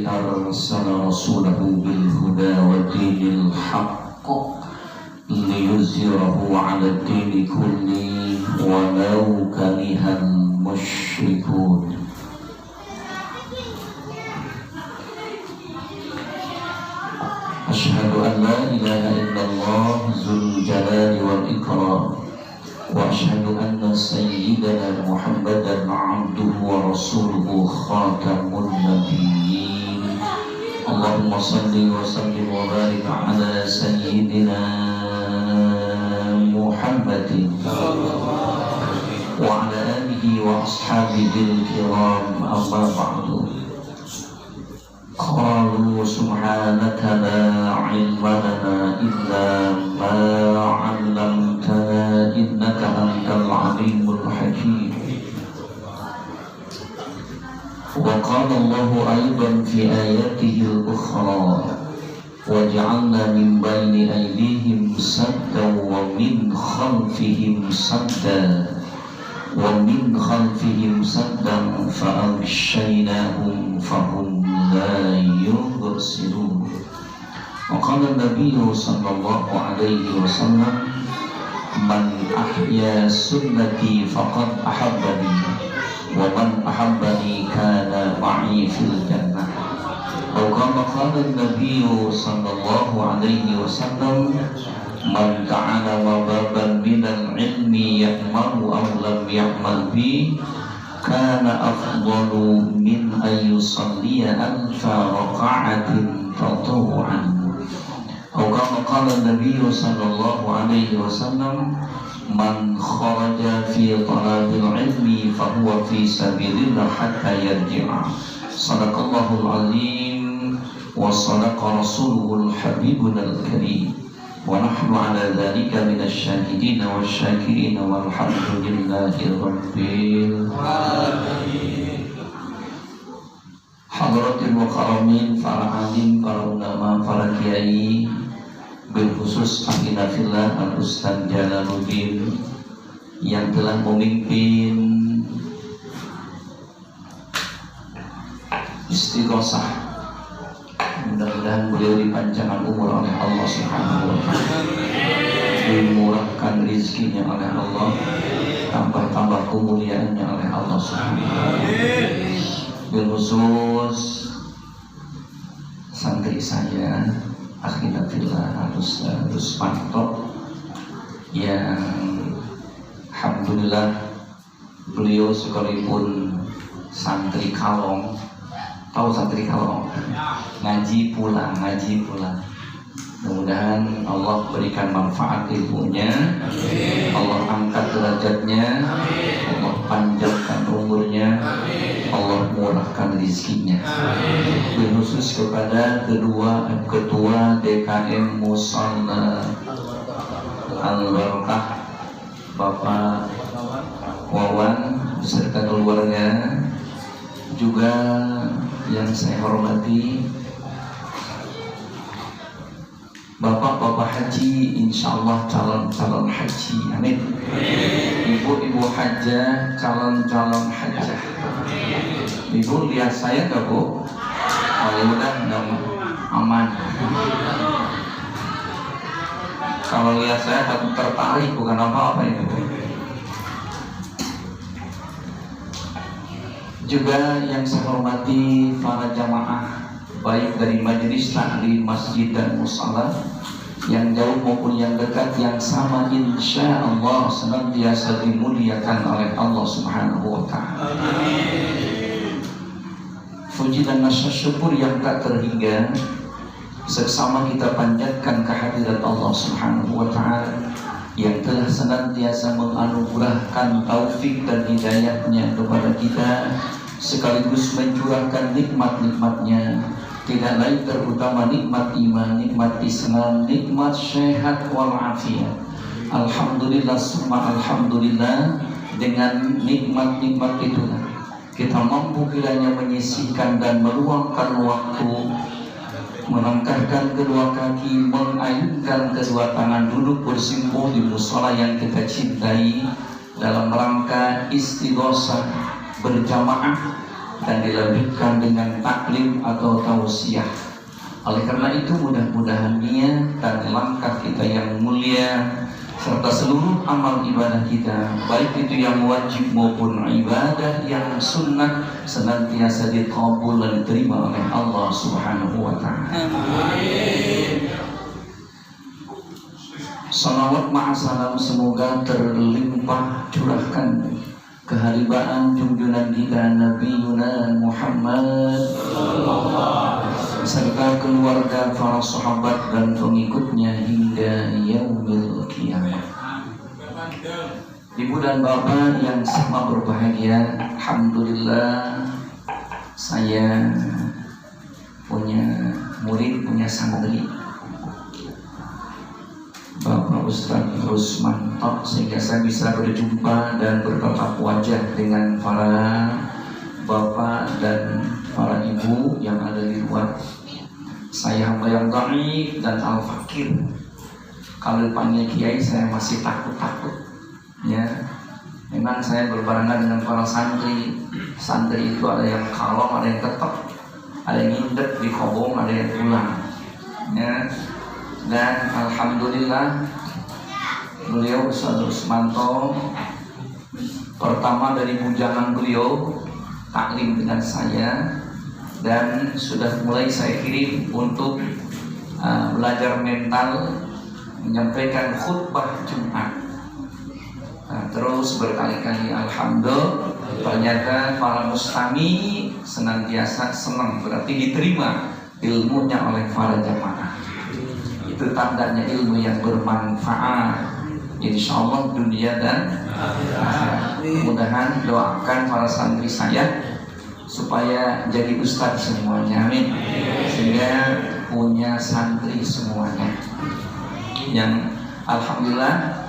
الذي أرسل رسوله بالهدى ودين الحق ليظهره على الدين كله ولو كره المشركون. أشهد أن لا إله إلا الله ذو الجلال والإكرام وأشهد أن سيدنا محمدا عبده ورسوله خاتم النبيين. اللهم صل وسلم وبارك على سيدنا محمد وعلى آله وأصحابه الكرام. أما بعد، قالوا سبحانك لا علم لنا إلا ما علمتنا إنك أنت العليم الحكيم. وقال الله أيضا في آياته الأخرى وجعلنا من بين أيديهم سدا ومن خلفهم سدا فأغشيناهم فهم لا يبصرون. وقال النبي صلى الله عليه وسلم من أحيا سنتي فقد أحبني ومن أحبني كان معي في الجنة. أو كما قال النبي صلى الله عليه وسلم من تعلم بابا من العلم يعمل أو لم يعمل به كان أفضل من أن يصلي 1000 ركعة تطوعا. أو كما قال النبي صلى الله عليه وسلم من خرج في طلب العلم فهو في سبيل الله حتى يرجع. صدق الله العظيم وصدق رسوله الحبيب الكريم ونحن على ذلك من الشاهدين والشاكرين والحمد لله رب العالمين. Hadratil mukarramin, para alim, para ulama, para kiai, bil khusus akhina fillah Al-Ustaz Jalaluddin yang telah memimpin istighosah. Mudah-mudahan beliau dipanjangkan umur oleh Allah Subhanahu wa ta'ala, dimurahkan rizkinya oleh Allah, tambah kemuliaannya oleh Allah Subhanahu wa ta'ala. Bil khusus santri saya akhina fillah Ustaz Panto yang alhamdulillah beliau sekalipun santri kalong. Tahu santri kalong? Ngaji pulang. Mudah-mudahan Allah berikan manfaat ilmunya, Allah angkat derajatnya, Allah panjangkan umurnya, Allah murahkan rizkinya. Khusus kepada ketua DKM Musalla Al-Barakah Bapak Wawan beserta keluarga, juga yang saya hormati Bapak-bapak haji, insyaallah calon-calon haji, amin. Ibu-ibu hajah, calon-calon hajah. Ibu lihat saya gak, Bu? Oh ya udah, aman. Kalau lihat saya takut tertarik, bukan apa-apa itu. Juga yang saya hormati para jamaah, baik dari majelis taklim masjid dan musala, yang jauh maupun yang dekat, yang sama insya Allah senantiasa dimuliakan oleh Allah Subhanahu wa ta'ala. Puji dan rasa syukur yang tak terhingga seksama kita panjatkan kehadirat Allah Subhanahu wa ta'ala yang telah senantiasa menganugerahkan taufik dan hidayahnya kepada kita, sekaligus mencurahkan nikmat-nikmatnya, tidak lain terutama nikmat iman, nikmat Islam, nikmat sehat walafiat. Alhamdulillah summa alhamdulillah, dengan nikmat-nikmat itulah kita mampu kiranya menyisihkan dan meluangkan waktu, melangkahkan kedua kaki, mengayunkan kedua tangan, duduk bersimpuh di mushola yang kita cintai dalam rangka istighosah berjamaah dan dilanjutkan dengan taklim atau tausiah. Oleh karena itu mudah-mudahan niat dan langkah kita yang mulia serta seluruh amal ibadah kita, baik itu yang wajib maupun ibadah yang sunnah, senantiasa dikabul dan diterima oleh Allah Subhanahu wa Ta'ala. Salawat ma'asalam semoga terlimpah curahkan keharibaan junjungan kita Nabi Muhammad serta keluarga, para sahabat dan pengikutnya hingga yaumil qiyamah. Ibu dan bapak yang sama berbahagia, alhamdulillah saya punya murid, punya santri Bapak Ustadz terus mantap sehingga saya bisa berjumpa dan bertatap wajah dengan para bapak dan para ibu yang ada di luar. Saya hamba yang dhaif dan al-fakir. Kalau dipanggil kiai saya masih takut-takut. Ya, memang saya berbarengan dengan para santri. Santri itu ada yang kalong, ada yang tetap, ada yang ngindek di kobong, ada yang pulang. Ya. Dan alhamdulillah beliau Ustaz Rusmanto pertama dari bujangan beliau taklim dengan saya, dan sudah mulai saya kirim untuk belajar mental, menyampaikan khutbah Jumat. Terus berkali-kali alhamdulillah ternyata para mustami senantiasa senang, berarti diterima ilmunya oleh para jamaah. Itu tandanya ilmu yang bermanfaat, insyaallah dunia dan akhirat. Mudah-mudahan doakan para santri saya supaya jadi ustadz semuanya, amin. Sehingga punya santri semuanya. Yang alhamdulillah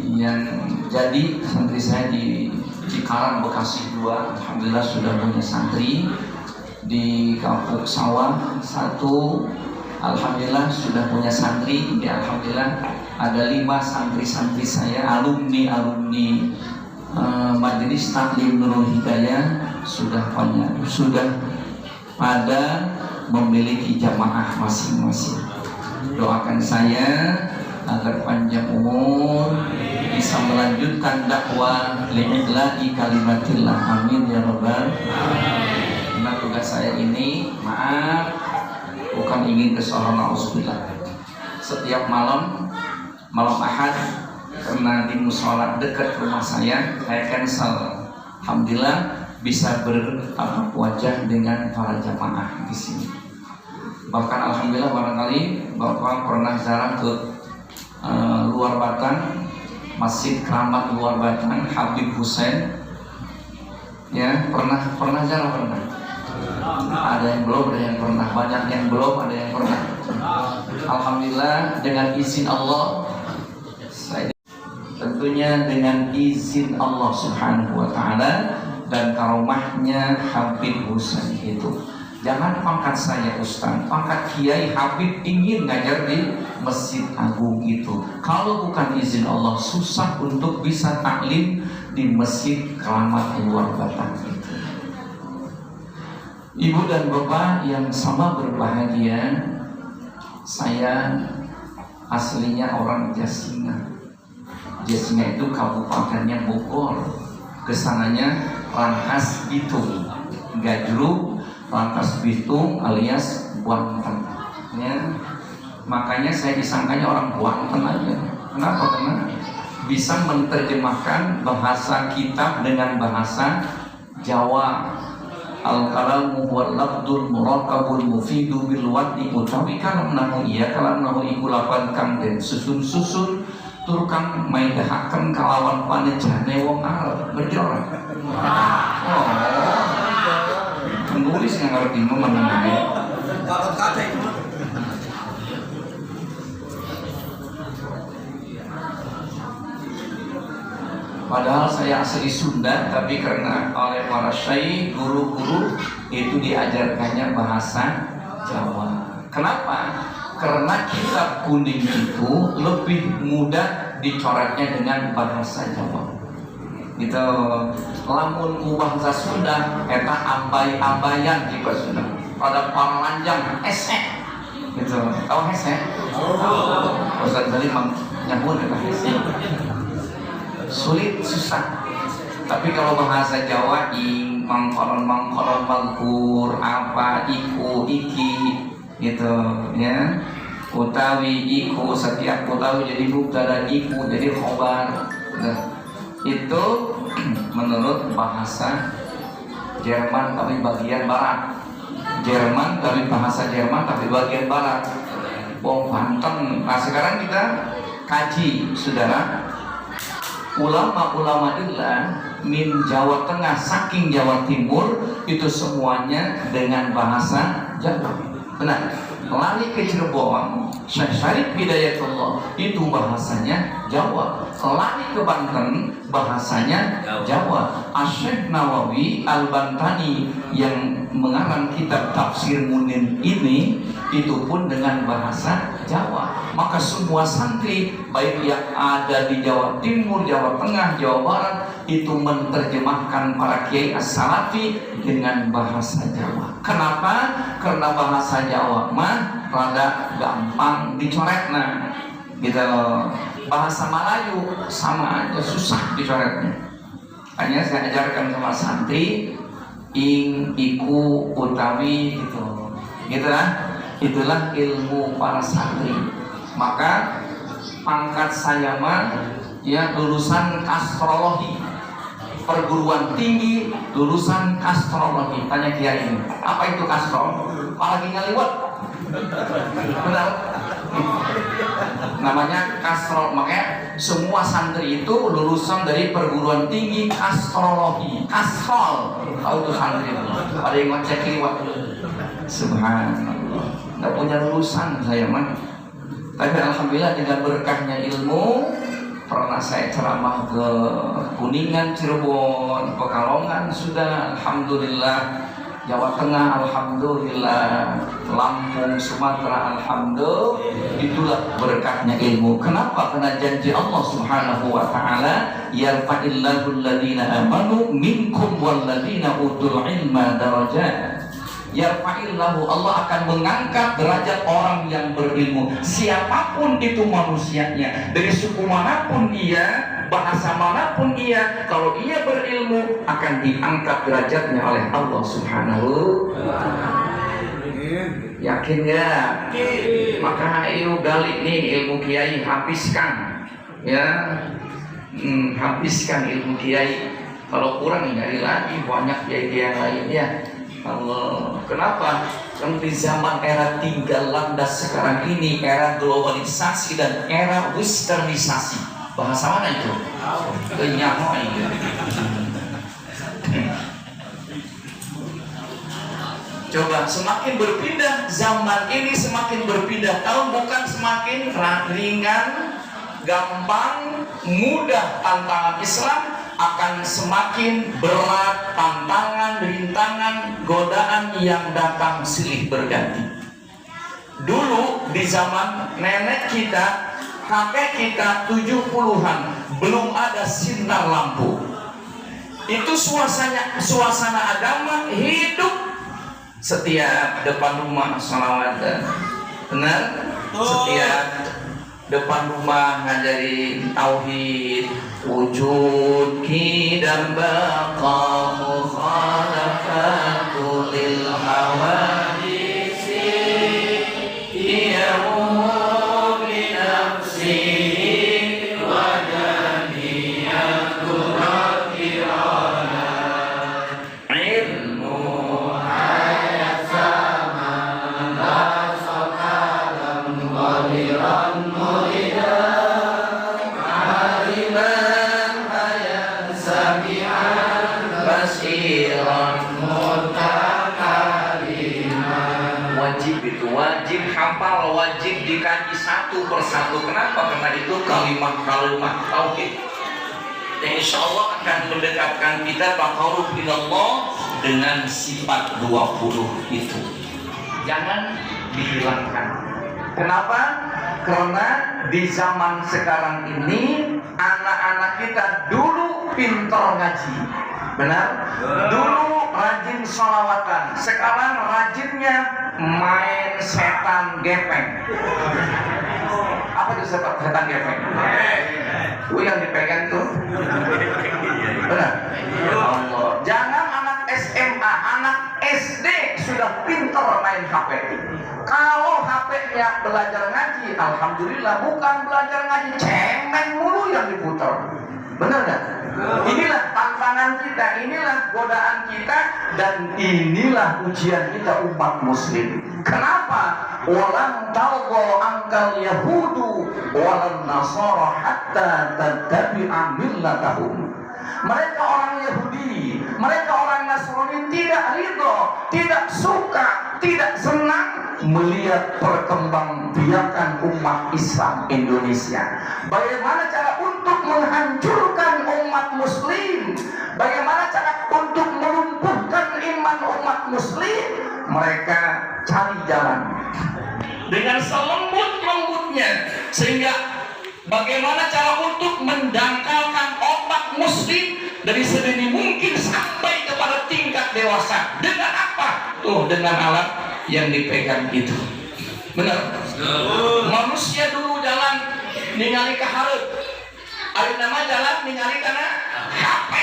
yang jadi santri saya di Cikarang Bekasi 2, alhamdulillah sudah punya santri. Di Kampung Sawah 1, alhamdulillah sudah punya santri. Ya, alhamdulillah ada 5 santri-santri saya, alumni Majelis Taklim Nurul Hidayah sudah pada memiliki jamaah masing-masing. Doakan saya agar panjang umur, bisa melanjutkan dakwah li'ilahi kalimatillah, amin ya rabbal alamin. Karena tugas saya ini, maaf, bukan ingin kesalahan auzubillah. Setiap malam Ahad, karena di musola dekat rumah saya cancel. Alhamdulillah bisa bertatap wajah dengan para jamaah di sini. Bahkan alhamdulillah barangkali Bapak pernah ziarah ke luar Batang, Masjid Keramat luar Batang, Habib Hussein. Ya, pernah ziarah, pernah. Ada yang belum, ada yang pernah, banyak yang belum, ada yang pernah. Alhamdulillah dengan izin Allah, tentunya dengan izin Allah Subhanahu wa Ta'ala dan karomahnya Habib Hussein itu. Jangan pangkat saya Ustaz, pangkat Kiai Habib ingin ngajar di Masjid Agung itu. Kalau bukan izin Allah, susah untuk bisa taklim di Masjid Keramat luar Batang itu. Ibu dan bapak yang sama berbahagia, saya aslinya orang Jasinga. Jasinga itu kabupatennya Bogor, kesananya Rangkas Bitung, Gajruk, Rangkas Bitung alias Banten. Ya, makanya saya disangkanya orang Banten aja. Kenapa? Karena bisa menerjemahkan bahasa kitab dengan bahasa Jawa. Al-kalamu huwal lafdul murakabul mufidu bil wadni utawi kalam nahu iya kalam nahu iku lapan kang den susun-susun turkang maidahaken kalawan panejane wong Arab berjorak. Oh, penulis yang ngerti mengenai padahal saya asli Sunda, tapi karena oleh para syekh, guru-guru itu diajarkannya bahasa Jawa. Kenapa? Karena kitab kuning itu lebih mudah dicoretnya dengan bahasa Jawa. Gitu. Lamun ku bahasa Sunda eta ambai-ambayan juga Sunda. Pada para lanjang hese. Gitu. Tahu hese? Ustaz tadi nyambung eta hese. Sulit, susah. Tapi kalau bahasa Jawa mangkolon mangkur apa iku iki gitu ya. Utawi iku setiap utawi jadi mubtada iku jadi khobar. Nah, itu menurut bahasa Jerman tapi bagian barat. Jerman tapi bahasa Jerman tapi bagian barat. Wong Banten. Nah sekarang kita kaji saudara. Ulama-ulama ilah min Jawa Tengah saking Jawa Timur itu semuanya dengan bahasa Jawa. Benar. Lari ke Cirebon, Syekh Syarif Hidayatullah itu bahasanya Jawa. Lari ke Banten bahasanya Jawa. Syekh Nawawi Al-Bantani yang mengarang kitab Tafsir Munin ini itu pun dengan bahasa Jawa. Maka semua santri baik yang ada di Jawa Timur, Jawa Tengah, Jawa Barat itu menerjemahkan para kiai as-salafi dengan bahasa Jawa. Kenapa? Karena bahasa Jawa mah rada gampang dicoretna. Gitu. Bahasa Melayu sama aja susah dicoretnya. Hanya saya ajarkan sama santri ing, iku, utawi gitu. Gitu lah. Itulah ilmu para santri. Maka pangkat saya mah ya lulusan astrologi, perguruan tinggi lulusan astrologi. Tanya kiai ini, apa itu astro? Apalagi ngaliwat. Benar? Namanya kastro. Makanya semua santri itu lulusan dari perguruan tinggi astrologi. Astrol. Tahu itu santri? Ada yang ngecek liwat. Subhanallah. Nggak punya lulusan saya mah. Tapi alhamdulillah dengan berkahnya ilmu, pernah saya ceramah ke Kuningan, Cirebon, Pekalongan sudah, alhamdulillah. Jawa Tengah, alhamdulillah. Lampung, Sumatera, alhamdulillah. Itulah berkahnya ilmu. Kenapa? Karena janji Allah Subhanahu wa taala, yarfa'illahu alladhina amanu minkum walladhina utul ilma darajat. Yarfa'illahu, Allah akan mengangkat derajat orang yang berilmu, siapapun itu manusianya, dari suku manapun ia, bahasa manapun ia, kalau ia berilmu akan diangkat derajatnya oleh Allah Subhanahu wa ta'ala. Yakin ya? Maka ayo gali nih ilmu kiai, habiskan ya. Habiskan ilmu kiai. Kalau kurang nyari lagi, banyak kiai-kiai lain ya. Allah. Kenapa? Karena di zaman era tinggal landas sekarang ini, era globalisasi dan era westernisasi. Bahasa mana itu? Kenyamai. Coba semakin berpindah zaman ini, semakin berpindah tahun, bukan semakin ringan, gampang, mudah tantangan Islam, akan semakin berat tantangan, rintangan, godaan yang datang silih berganti. Dulu di zaman nenek kita, kakek kita 70-an, belum ada sinar lampu. Itu suasana agama hidup. Setiap depan rumah sholawatan, benar? Setiap depan rumah ngajarin tauhid, wujud dan baqa mukhalafatu lil hawadisi yamu bi nafsihi wa janiyatu rabbirana ilmu hayat sama nasakalam waliran muridan aliman hayat sami'an basiran mutakaliman. Wajib itu, wajib hafal, wajib dikaji satu persatu. Kenapa? Karena itu kalimat-kalimat tauhid yang insya Allah akan mendekatkan kita taqarrub ilallah dengan sifat 20 itu. Jangan dihilangkan. Kenapa? Karena di zaman sekarang ini anak-anak kita dulu pintar ngaji, benar? Dulu rajin sholawatan, sekarang rajinnya main setan gepeng. Apa itu setan gepeng? Itu yang dipegang tuh, benar? Allah. Jangan anak SMA, anak SD sudah pintar main HP. Kalau HP-nya belajar ngaji, alhamdulillah, bukan belajar ngaji, cemen mulu yang diputar. Benar gak? Inilah tantangan kita, inilah godaan kita, dan inilah ujian kita umat muslim. Kenapa? Walan tarda ankal yahudu walan nasara hatta tattabi'a millatahum. Mereka orang Yahudi, mereka orang Nasrani tidak ridho, tidak suka, tidak senang melihat perkembangbiakan umat Islam Indonesia. Bagaimana cara untuk menghancurkan umat muslim? Bagaimana cara untuk melumpuhkan iman umat muslim? Mereka cari jalan dengan selembut-lembutnya, sehingga bagaimana cara untuk mendangkalkan umat muslim dari sedini mungkin sampai kepada tingkat dewasa. Dengan apa? Tuh, dengan alat yang dipegang itu. Benar? Manusia dulu jalan ningali ke hareup. Ari nama jalan ningali karena HP.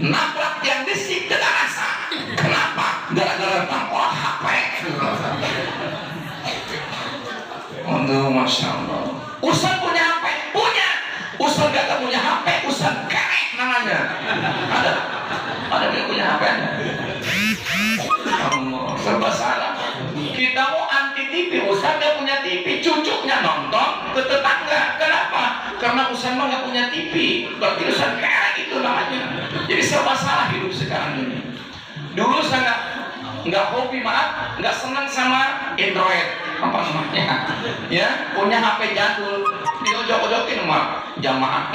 Nabrak yang disik tidak rasa. Kenapa? Gara-gara tampol HP. Aduh, Masya Allah. Ustaz punya HP? Punya. Ustaz gak punya HP, Ustaz kerek namanya. Ada yang punya HP? Allah, serba salah. Kita mau anti TV, Ustaz gak punya TV, cucunya nonton ke tetangga. Kenapa? Karena Ustaz mah gak punya TV, berarti Ustaz kerek itu namanya. Jadi serba salah hidup sekarang ini. Dulu saya nggak hobi, maaf, nggak senang sama Android, apa namanya, ya, punya HP jadul, diojok-ojokin mah jamaah,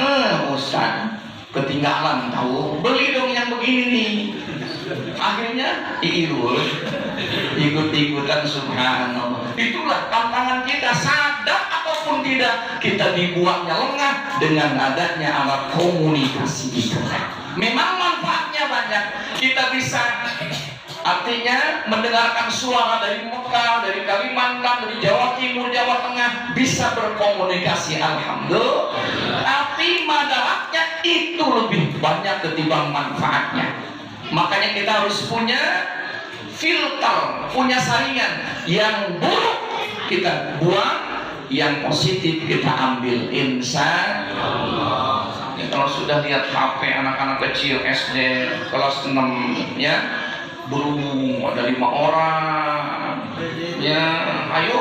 Ustaz ketinggalan tahu, beli dong yang begini nih. Akhirnya ikut-ikutan, subhanallah. Itulah tantangan kita, sadar ataupun tidak, kita dibuatnya lengah dengan adanya alat komunikasi itu. Memang manfaatnya banyak, kita bisa artinya mendengarkan suara dari Mekah, dari Kalimantan, dari Jawa Timur, Jawa Tengah, bisa berkomunikasi, alhamdulillah. Tapi madaratnya itu lebih banyak ketimbang manfaatnya. Makanya kita harus punya filter, punya saringan. Yang buruk kita buang, yang positif kita ambil, insya Allah. Ya, kalau sudah lihat HP anak-anak kecil SD kelas 6, ya, berumur ada 5 orang, ya, ayo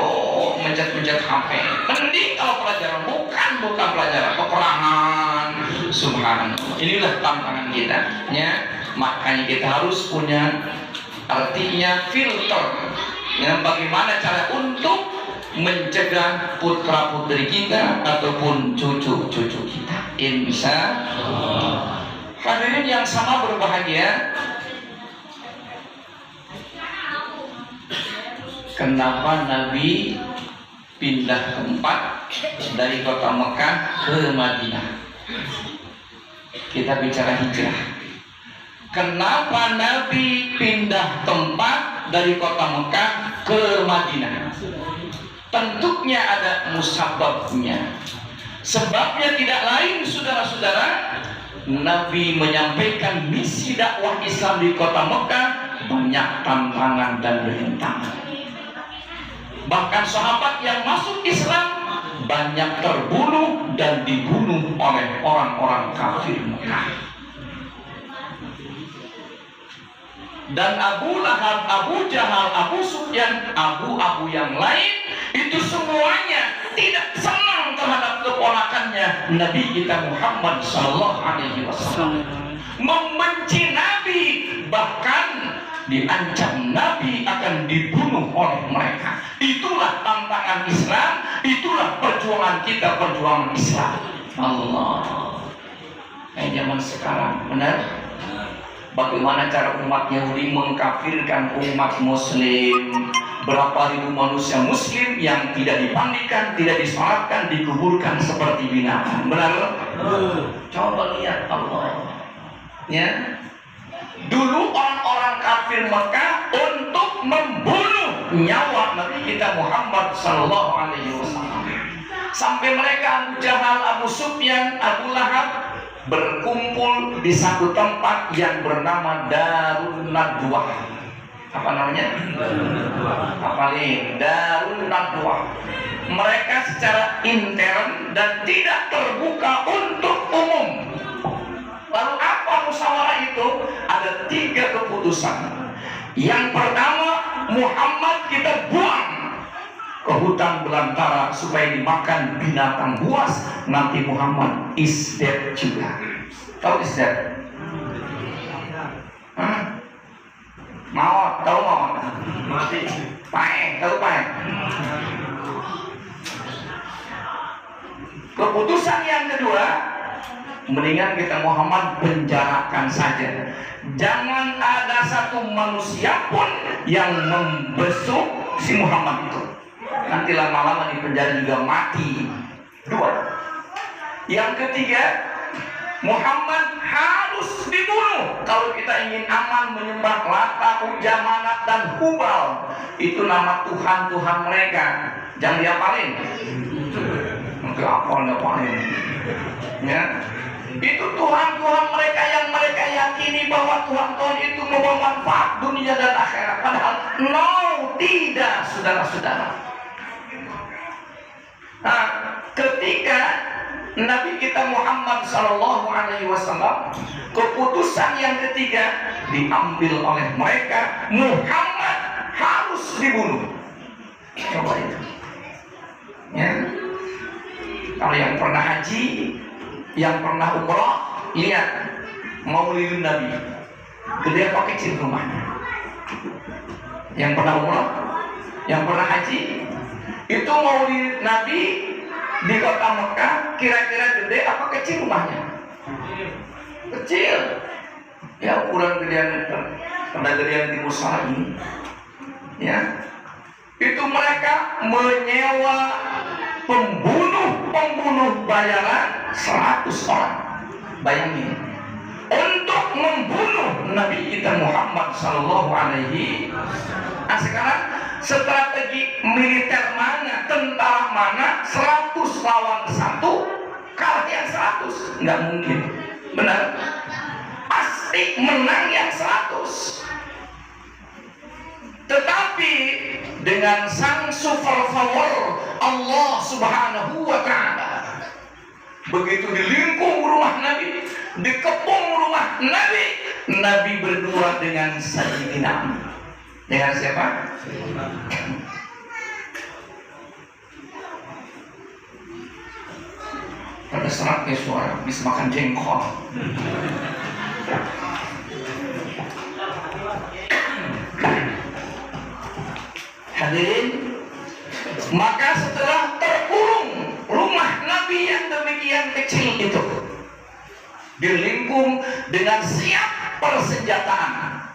mencet-mencet HP. Mending kalau pelajaran bukan pelajaran peperangan, subhanallah. Inilah tantangan kita, ya. Makanya kita harus punya artinya filter, ya, bagaimana cara untuk mencegah putra putri kita ataupun cucu-cucu kita, insya Allah. Hadirin yang sama berbahagia, kenapa Nabi pindah tempat dari kota Mekah ke Madinah? Kita bicara hijrah. Kenapa Nabi pindah tempat dari kota Mekah ke Madinah? Tentunya ada musababnya. Sebabnya tidak lain, saudara-saudara, Nabi menyampaikan misi dakwah Islam di kota Mekah banyak tantangan dan rintangan. Bahkan sahabat yang masuk Islam banyak terbunuh dan dibunuh oleh orang-orang kafir Mekah. Dan Abu Lahab, Abu Jahal, Abu Sufyan, abu-abu yang lain, itu semuanya tidak senang terhadap keponakannya Nabi kita Muhammad SAW. Membenci Nabi, bahkan diancam Nabi akan dibunuh oleh mereka. Itulah tantangan Islam, itulah perjuangan kita, perjuangan Islam. Allah. Zaman sekarang, benar? Bagaimana cara umat Yahudi mengkafirkan umat Muslim? Berapa ribu manusia Muslim yang tidak dipandikan, tidak disolatkan, dikuburkan seperti binatang. Benar? Coba lihat Allah. Ya. Dulu orang-orang kafir Mekah untuk membunuh nyawa Nabi kita Muhammad Sallallahu Alaihi Wasallam. Sampai mereka Abu Jahal, Abu Sufyan, Abu Lahab berkumpul di satu tempat yang bernama Darun Nadwah. Apa namanya? Apalin Darun Nadwah. Mereka secara intern dan tidak terbuka untuk umum. Lalu apa musyawarah itu? Ada 3 keputusan. Yang pertama, Muhammad kita buang ke hutan belantara supaya dimakan binatang buas. Nanti Muhammad is dead juga. Tahu is dead? Maut, tahu maut? Mati. Pae, tahu pae? Keputusan yang kedua, mendingan kita Muhammad penjarakan saja. Jangan ada satu manusia pun yang membesuk si Muhammad itu. Nanti lama-lama di penjara juga mati. 2. Yang ketiga, Muhammad harus dibunuh. Kalau kita ingin aman menyembah Lata, Uzza, Manat dan Hubal, itu nama Tuhan-Tuhan mereka. Jangan diapalin. Nanti apa diapalin? Ya. Itu Tuhan-Tuhan mereka yang mereka yakini bahwa Tuhan-Tuhan itu membawa manfaat dunia dan akhirat. Padahal no, tidak, saudara-saudara. Nah, ketika Nabi kita Muhammad Sallallahu Alaihi Wasallam, keputusan yang ketiga diambil oleh mereka, Muhammad harus dibunuh. Coba itu. Ya. Kalau yang pernah haji, yang pernah umrah, lihat Maulidun Nabi, gede apa kecil rumahnya. Yang pernah umrah, yang pernah haji, itu Maulid Nabi di kota Mekah, kira-kira gede apa kecil rumahnya? Kecil. Ya ukuran gedean pada gedean di Musa ini. Ya. Itu mereka menyewa pembunuh bayaran 100 orang. Bayangin. Untuk membunuh Nabi kita Muhammad Sallallahu Alaihi Wasallam. Nah sekarang strategi militer mana, tentara mana, 100 lawan 1, kalah yang 100, nggak mungkin. Benar? Pasti menang yang 100. Tetapi dengan sang superpower Allah Subhanahu wa Ta'ala, begitu dilingkung rumah Nabi, dikepung rumah Nabi, Nabi berdua dengan Sayyidina. Dengan siapa? Pada serat ke suara, bisa makan jengkol. Hadirin, maka setelah terkurung rumah Nabi yang demikian kecil itu, dilingkung dengan siap persenjataan.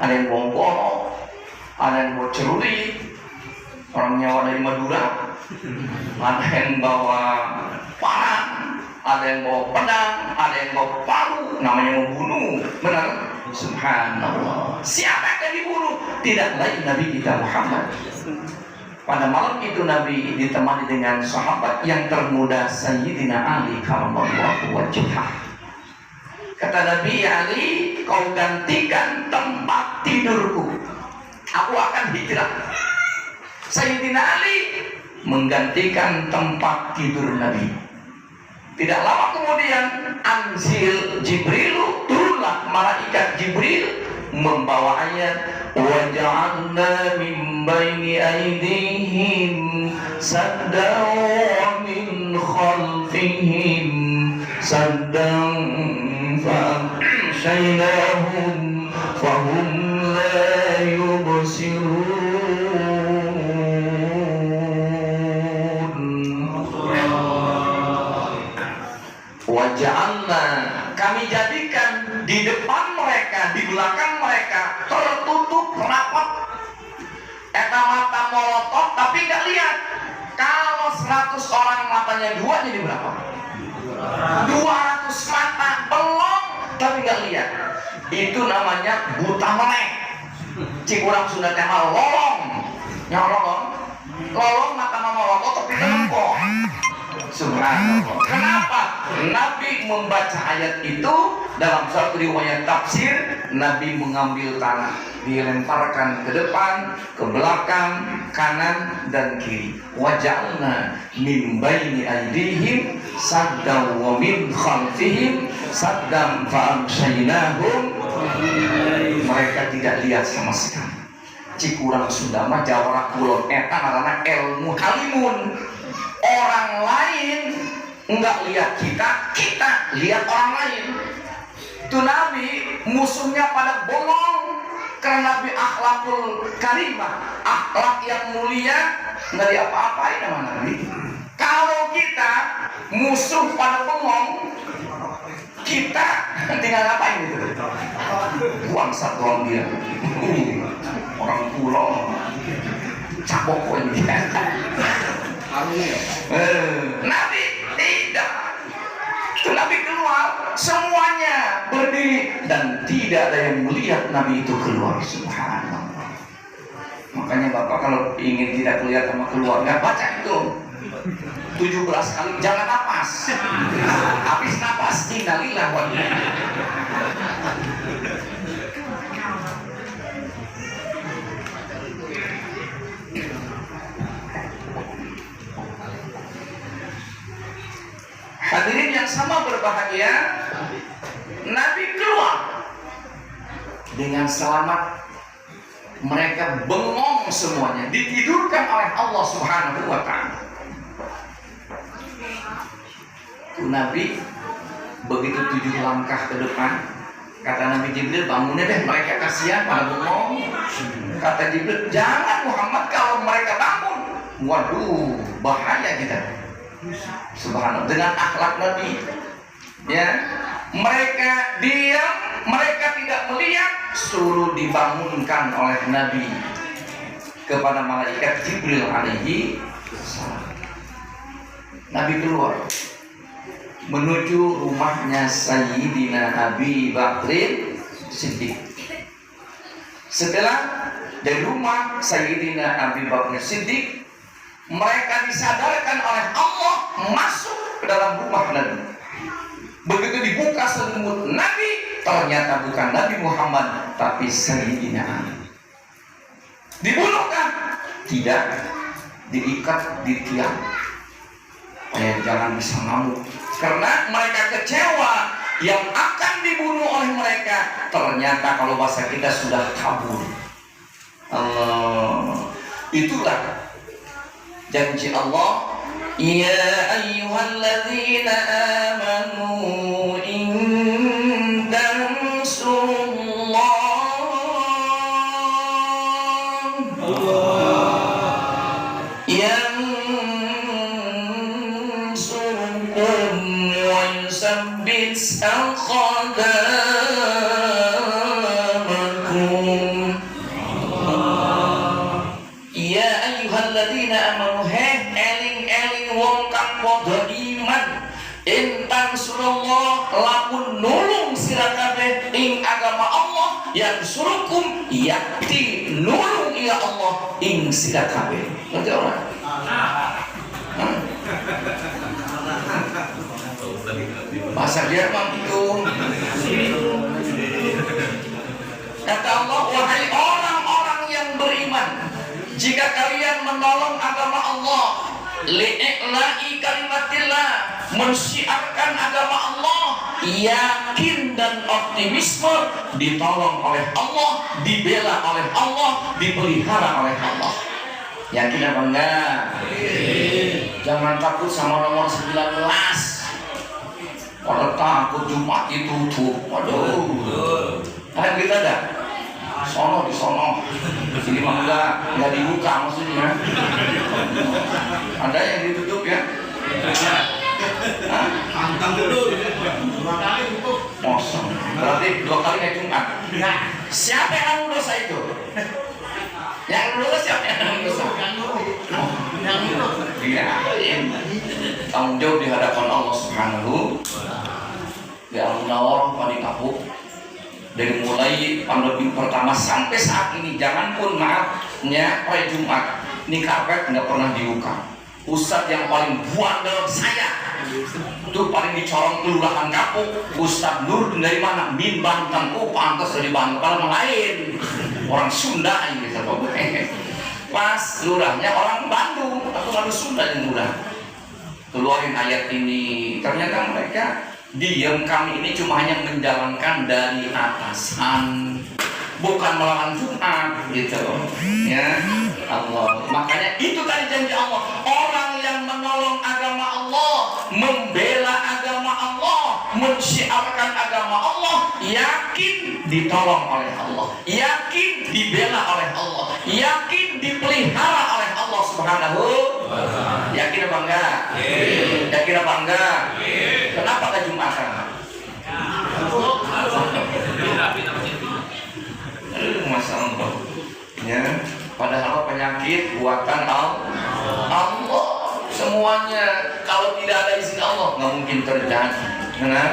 Ada yang bawa golok, ada yang bawa celurit, orang nyawa dari Madura, ada yang bawa parang, ada yang bawa pedang, ada yang bawa palu, namanya membunuh. Benar? Subhanallah. Siapa yang akan dibunuh? Tidak lain Nabi kita Muhammad. Pada malam itu Nabi ditemani dengan sahabat yang termuda Sayyidina Ali karramallahu wajhah. Kata Nabi, Ali, kau gantikan tempat tidurku, aku akan hijrah. Sayyidina Ali menggantikan tempat tidur Nabi. Tidak lama kemudian Anzil Jibril, turunlah malaikat Jibril membawa ayat, wa ja'alna min baini aydihim saddan wa min khalfihim saddan fa'amshaynahum fahum la yubsirun. Wa ja'alna, kami jadikan di depan mereka belakang mereka tertutup rapat. Eta mata molotot tapi nggak lihat. Kalau 100 orang matanya 2 jadi berapa? 200 mata belum tapi nggak lihat. Itu namanya buta melek. Cikurang Sunda tema lolong. Nyolong. Lolong mata molotot tapi lempok. Subhanallah. Kenapa? Nabi membaca ayat itu dalam satu riwayat tafsir, Nabi mengambil tanah, dilemparkan ke depan, ke belakang, kanan dan kiri. Waja'alna min baini aydihim saddan wa min khalfihim saddan fa'amshaynahum. Mereka tidak lihat sama sekali. Cikurang Sunda mah Jawara Kulon eta ngaranna ilmu halimun. Orang lain enggak lihat kita, kita lihat orang lain. Itu Nabi musuhnya pada bongong karena Nabi akhlakul karimah, akhlak yang mulia, nggak diapa-apain sama Nabi. Kalau kita musuh pada bongong, kita tinggal ngapain gitu? Buang satu dia, orang pulau, cabok ini. Nabi tidak. Itu Nabi keluar, semuanya berdiri dan tidak ada yang melihat Nabi itu keluar. Subhanallah. Makanya Bapak kalau ingin tidak kelihatan sama keluarga, baca itu 17 kali, jangan napas. Habis napas, innalillah wa inna ilaihi. Hadirin yang sama berbahagia, Nabi keluar dengan selamat. Mereka bengong semuanya, ditidurkan oleh Allah Subhanahu wa ta'ala. Nabi begitu 7 langkah ke depan, kata Nabi Jibril, bangunnya deh, mereka kasihan pada bengong. Kata Jibril, jangan Muhammad, kalau mereka bangun, waduh, bahaya kita. Subhanallah, dengan akhlak Nabi, ya, mereka diam, mereka tidak melihat, suruh dibangunkan oleh Nabi kepada malaikat Jibril alaihi salam. Nabi keluar menuju rumahnya Sayyidina Abi Bakrin Siddiq. Setelah dari rumah Sayyidina Abi Bakrin Siddiq, mereka disadarkan oleh Allah masuk ke dalam rumah Nabi. Begitu dibuka selimut Nabi, ternyata bukan Nabi Muhammad, tapi Sayyidina Ali. Dibunuhkah? Tidak. Diikat di tiang. Jangan bisa ngamuk. Karena mereka kecewa yang akan dibunuh oleh mereka. Ternyata kalau bahasa kita sudah kabur. Itulah janji Allah, ya ayyuhalladzina amanu in tansurullah yansurkum wa yusabbit aqdamakum. Ya ayyuhalladzina amanu, eling-eling wong kang padha iman, intan surallah, lamun nulung sira kabeh ing agama Allah, yang surukum yakti nulung ya Allah ing sira kabeh. Ngerti ora? Bahasa Jerman itu. Kata Allah, wahai orang-orang yang beriman, jika kalian menolong agama Allah, li'i'la'i kalimatillah, mensiarkan agama Allah, yakin dan optimisme, ditolong oleh Allah, dibela oleh Allah, dipelihara oleh Allah. Yakin apa enggak? Jangan takut sama nomor 19. Kalau takut Jumat ditutup. Waduh. Ada berita ada? Sono di sono. Sini mah enggak dibuka maksudnya. Ada yang ditutup ya? Pantang dulu. 2 kali cukup. Kosong. Berarti 2 kali naik Jumat. Nah, siapa yang nanggung dosa itu? Yang nanggung dosa siapa yang nanggung dosa? Yang itu. Iya. Tanggung jawab di hadapan Allah Subhanahu. Ya Allah, paling kapuk. Dari mulai pandemi pertama sampai saat ini, jangan pun maafnya hari Jumat ini karpet nggak pernah dibuka. Ustadz yang paling bandel saya itu paling dicorong kelurahan Kapuk. Ustadz Nur dari mana? Min Banten. Oh pantas dari Banten. Kalau lain orang Sunda ini pas lurahnya orang Bandung atau lalu Sunda yang lurah keluarin ayat ini. Ternyata mereka diam, kami ini cuma hanya menjalankan dari atasan, bukan melawan Jumat gitu ya Allah. Makanya itu tadi janji Allah, orang yang menolong agama Allah, membela agama Allah, mensyiarkan agama Allah, yakin ditolong oleh Allah, yakin dibela oleh Allah, yakin dipelihara oleh Allah Subhanahu. Yakin apa enggak? Yakin apa enggak? Kenapa ke Jumatan? Masya Allah ya, padahal penyakit buatan Allah semuanya. Kalau tidak ada izin Allah nggak mungkin terjadi. Benar?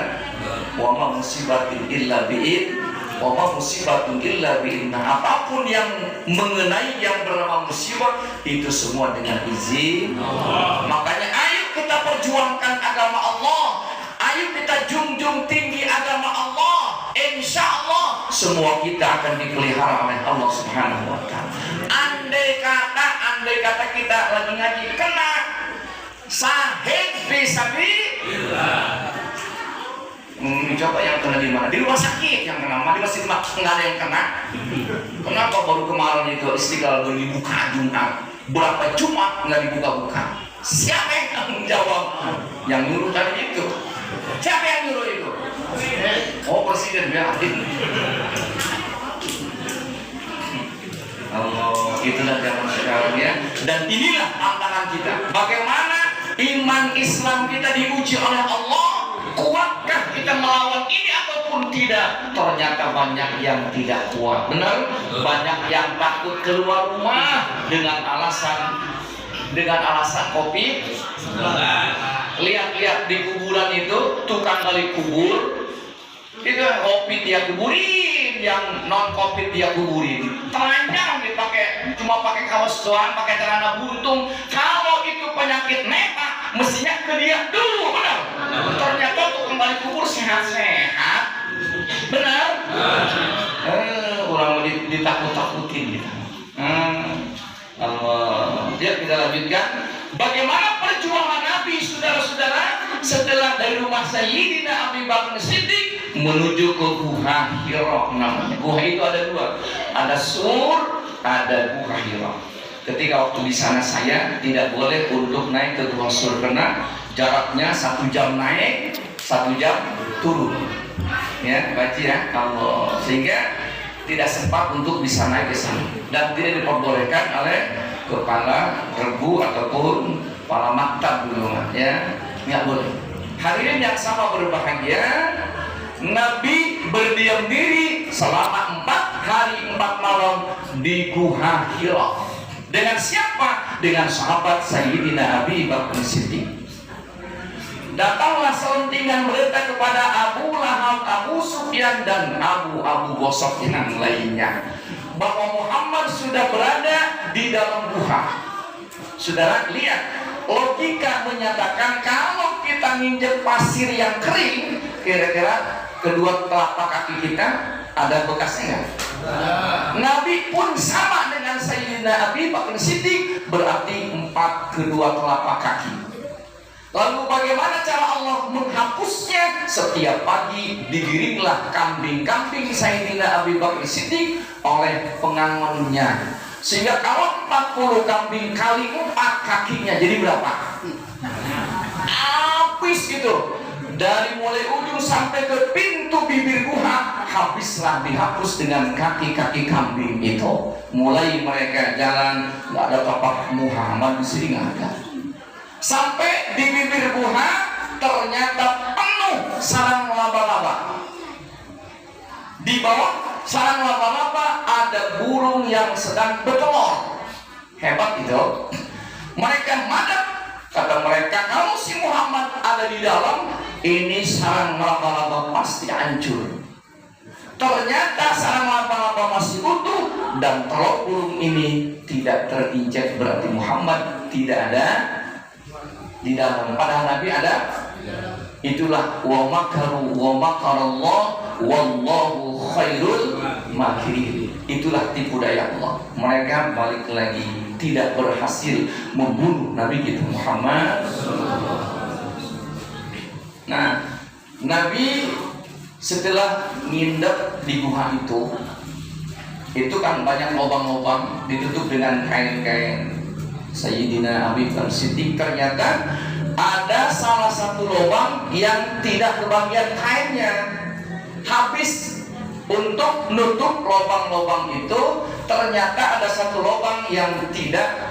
Wa ma musibatin illa bi'id, wa ma musibatun illa bi'idna. Apapun yang mengenai yang bernama musibah itu semua dengan izin Allah. Makanya ayo kita perjuangkan agama Allah, ayo kita junjung tinggi agama Allah. Insya Allah semua kita akan dipelihara oleh Allah Subhanahu wa Ta'ala. Andai kata kita lagi ngaji kena sahid fisabilillah. Coba yang kena di mana? Di rumah sakit yang kena, di masjid nggak ada yang kena. Kenapa baru kemarin itu Istiqlal baru dibuka Jumat, berapa Jumat nggak dibuka-buka? Siapa yang tanggung jawab? Yang nyuruh tadi itu. Siapa yang nyuruh itu? Oh presiden biarin. Allah, itulah zaman sekarang ya. Dan inilah tantangan kita. Bagaimana iman Islam kita diuji oleh Allah? Kuatkah kita melawan ini ataupun tidak? Ternyata banyak yang tidak kuat. Benar? Banyak yang takut keluar rumah dengan alasan COVID. Lihat-lihat di kuburan itu, tukang gali kubur itu COVID dia kuburin, yang non COVID dia kuburin. Telanjang dipakai, cuma pakai kaos doang, pakai celana buntung. Kalau itu penyakit nepa, mestinya ke dia dulu, benar? Ternyata tukang gali kubur sehat-sehat, benar? Orang ditakut-takutin gitu. Ya kita lanjutkan. Bagaimana perjuangan Nabi, saudara-saudara, setelah dari rumah Sayyidina Abu Bakar Siddiq menuju ke Gua Hira namanya. Gua itu ada 2, ada Sur, ada Gua Hira. Ketika waktu di sana saya tidak boleh untuk naik ke Gua Sur karena jaraknya 1 jam naik, 1 jam turun. Ya, baca ya kalau sehingga tidak sempat untuk bisa naik ke sana dan tidak diperbolehkan oleh kepala regu ataupun kepala maktab dulu ya, nggak boleh. Hadirin yang sama berbahagia, Nabi berdiam diri selama 4 hari 4 malam di Gua Hira. Dengan siapa? Dengan sahabat Sayyidina Abi Bakar Siddiq. Datanglah selentingan berita kepada Abu Lahab, Abu Sufyan dan Abu Gosok yang lainnya bahwa Muhammad sudah berada di dalam gua. Saudara lihat, logika menyatakan kalau kita nginjek pasir yang kering, kira-kira kedua telapak kaki kita ada bekasnya nggak? Nabi pun sama dengan Sayyidina Abi Bakar Siddiq, berarti 4 kedua telapak kaki. Lalu bagaimana cara Allah menghapusnya? Setiap pagi digiringlah kambing-kambing Sayyidina Abi Bakar Siddiq oleh pengangonnya. Sehingga kalau 40 kambing kali 4 kakinya jadi berapa? Habis gitu. Dari mulai ujung sampai ke pintu bibir gua, habislah dihapus dengan kaki-kaki kambing itu. Mulai mereka jalan, nggak ada tapak Muhammad di sini, nggak ada. Sampai di bibir gua ternyata penuh sarang laba-laba. Di bawah sarang laba-laba ada burung yang sedang bertelur. Hebat itu. Mereka madep, kata mereka, kalau si Muhammad ada di dalam, ini sarang laba-laba pasti hancur. Ternyata sarang laba-laba masih utuh dan telur burung ini tidak terinjak, berarti Muhammad tidak ada di dalam. Padahal Nabi ada. Itulah wa makaru wa makarallah wallahu khairul makirin. Itulah tipu daya Allah. Mereka balik lagi tidak berhasil membunuh Nabi kita Muhammad. Nah, Nabi setelah ngindep di gua itu kan banyak lubang-lubang ditutup dengan kain-kain. Sayyidina Abi Bakar Siddiq ternyata ada salah satu lubang yang tidak kebagian kainnya, habis untuk nutup lubang-lubang itu. Ternyata ada satu lubang yang tidak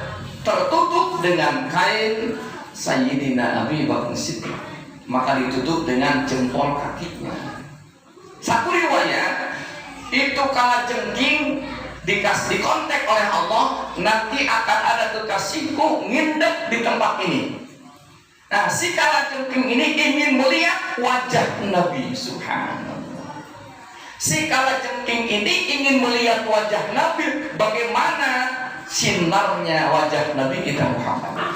tertutup dengan kain Sayyidina Abi Bakar Siddiq, maka ditutup dengan jempol kakinya. Satu riwayat itu kala jengking dikontak oleh Allah, nanti akan ada kekasihku ngindep di tempat ini. Nah, si kala jengking ini ingin melihat wajah Nabi. Subhanallah. Si kala jengking ini ingin melihat wajah Nabi, bagaimana sinarnya wajah Nabi kita Muhammad.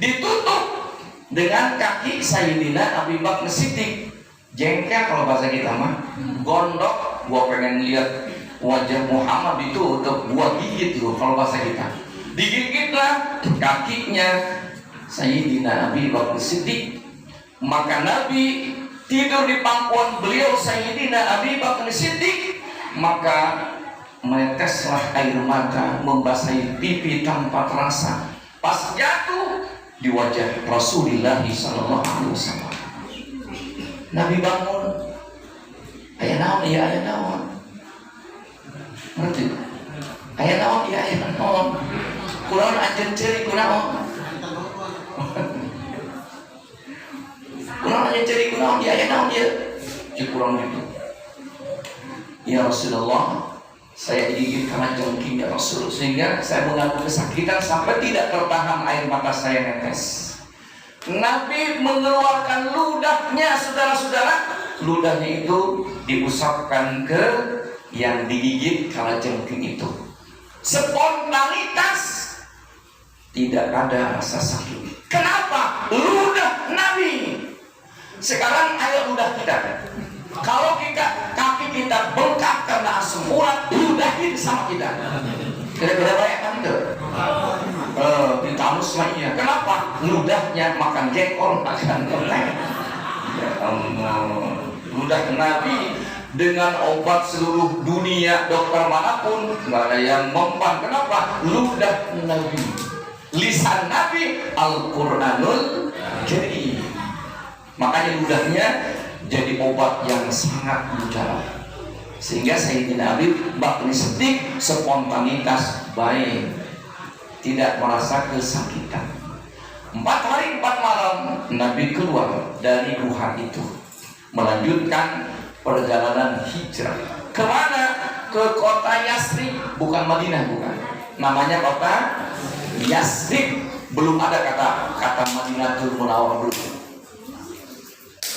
Ditutup dengan kaki Sayyidina Abi Bakar Siddiq. Jengkel kalau bahasa kita mah, gondok. Gua pengen lihat wajah Muhammad itu untuk gua gigit loh kalau bahasa kita. Digigitlah kakinya Sayyidina Abi Bakar Siddiq. Maka Nabi tidur di pangkuan beliau Sayyidina Abi Bakar Siddiq, maka meneteslah air mata membasahi pipi tanpa terasa. Pas jatuh di wajah Rasulullah SAW. Nabi bangun. Ayah naon, iya ayah naon. Ngerti? Ayah naon, iya ayah naon. Kunaon anjeun ceuri kunaon. Kunaon anjeun ceuri kunaon, iya ayah naon ieu. Cik kurang gitu. Ya Rasulullah, saya digigit karena jengking ya Rasul, sehingga saya mengalami kesakitan sampai tidak tertahan air mata saya netes. Nabi mengeluarkan ludahnya, saudara-saudara. Ludahnya itu diusapkan ke yang digigit kala jengking itu. Spontanitas, tidak ada rasa sakit. Kenapa? Ludah Nabi. Sekarang ayo ludah kita. Kalau kaki kita bengkak karena asam urat, ludahin sama kita. Kira-kira banyak kan itu? Ditanus lainnya. Kenapa? Ludahnya makan jengkol, makan keleng. Ya Allah. Ludah Nabi dengan obat seluruh dunia, dokter manapun nggak ada yang mempan. Kenapa? Ludah Nabi, lisan Nabi Al-Quranul Karim. Makanya ludahnya jadi obat yang sangat mujarab, sehingga Sayyidina Abi Bakar Siddiq spontanitas baik, tidak merasa kesakitan. 4 hari 4 malam Nabi keluar dari gua itu, melanjutkan perjalanan hijrah. Kemana? Ke kota Yasrib, bukan Madinah, bukan. Namanya kota Yasrib. Belum ada kata Madinatul Munawwarah belum.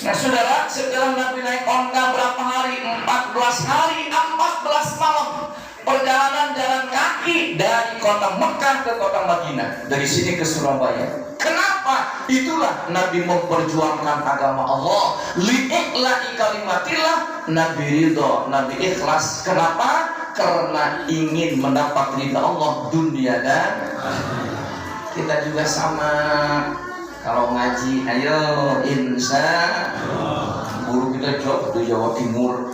Nah saudara, setelah Nabi naik onta berapa hari? 14 hari, 14 malam perjalanan jalan kaki dari kota Mekah ke kota Madinah, dari sini ke Surabaya. Kenapa? Itulah Nabi memperjuangkan agama Allah. Li'ikla'i kalimatillah. Nabi ridho, Nabi ikhlas. Kenapa? Karena ingin mendapat ridha Allah dunia dan kita juga sama. Kalau ngaji, ayo insya guru kita jawab di Jawa Timur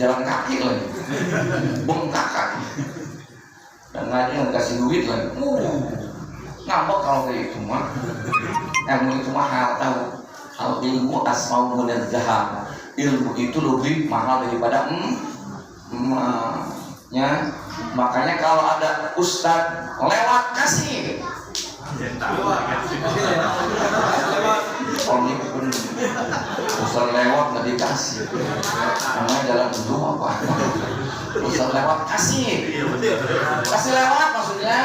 jalan kaki lagi, bengkak kaki, dan ngaji nggak kasih duit lagi. Ngambek kalau kayak itu mah. Ilmu itu mahal, tahu? Kalau ilmu asmau munal zahab, ilmu itu lebih mahal daripada emasnya. Makanya kalau ada ustadz lewat kasih. Oh ini kasih. Namanya jalan dulu apa? Usah lewat kasih. Kasih lewat maksudnya.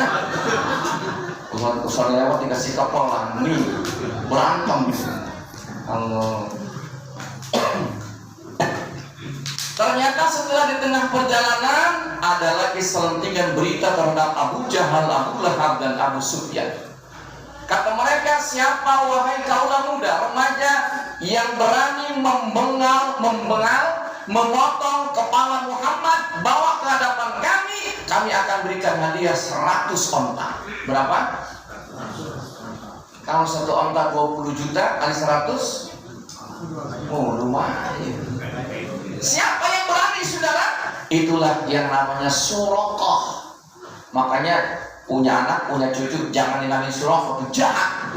Usah lewat dikasih kepolan nih berantem. Kalau ternyata setelah di tengah perjalanan ada lagi selentingan berita terhadap Abu Jahal, Abu Lahab dan Abu Sufyan. Kata mereka, siapa wahai kaulah muda, remaja yang berani membengal, memotong kepala Muhammad, bawa ke hadapan kami akan berikan hadiah 100 onta. Berapa? Kalau satu onta 20 juta kali 100, oh lumayan. Siapa yang berani saudara? Itulah yang namanya Suraqah. Makanya punya anak, punya cucu jangan dinamain Suraqah, itu jahat.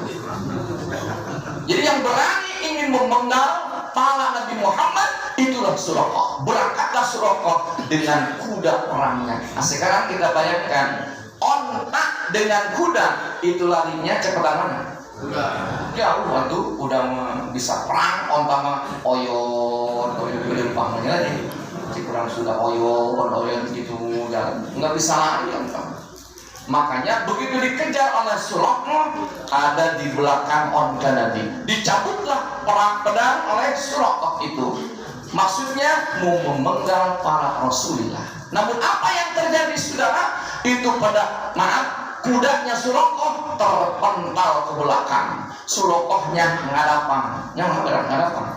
Jadi yang berani ingin memenggal kepala Nabi Muhammad itulah Suraqah. Berangkatlah Suraqah dengan kuda perangnya. Nah sekarang kita bayangkan onta dengan kuda itu larinya cepat mana? Jauh waktu udah bisa perang, onta mah oyon pangnya lagi. Kurang sudah oyon gitu, nggak bisa lari onta. Makanya begitu dikejar oleh Suraqah, ada di belakang onta Nabi. Dicabutlah perang pedang oleh Suraqah itu. Maksudnya mau memenggal para Rasulullah. Namun apa yang terjadi saudara? Itu pada kudanya Suraqah terpental ke belakang. Suraqahnya ngadapang. Yang ngadapang.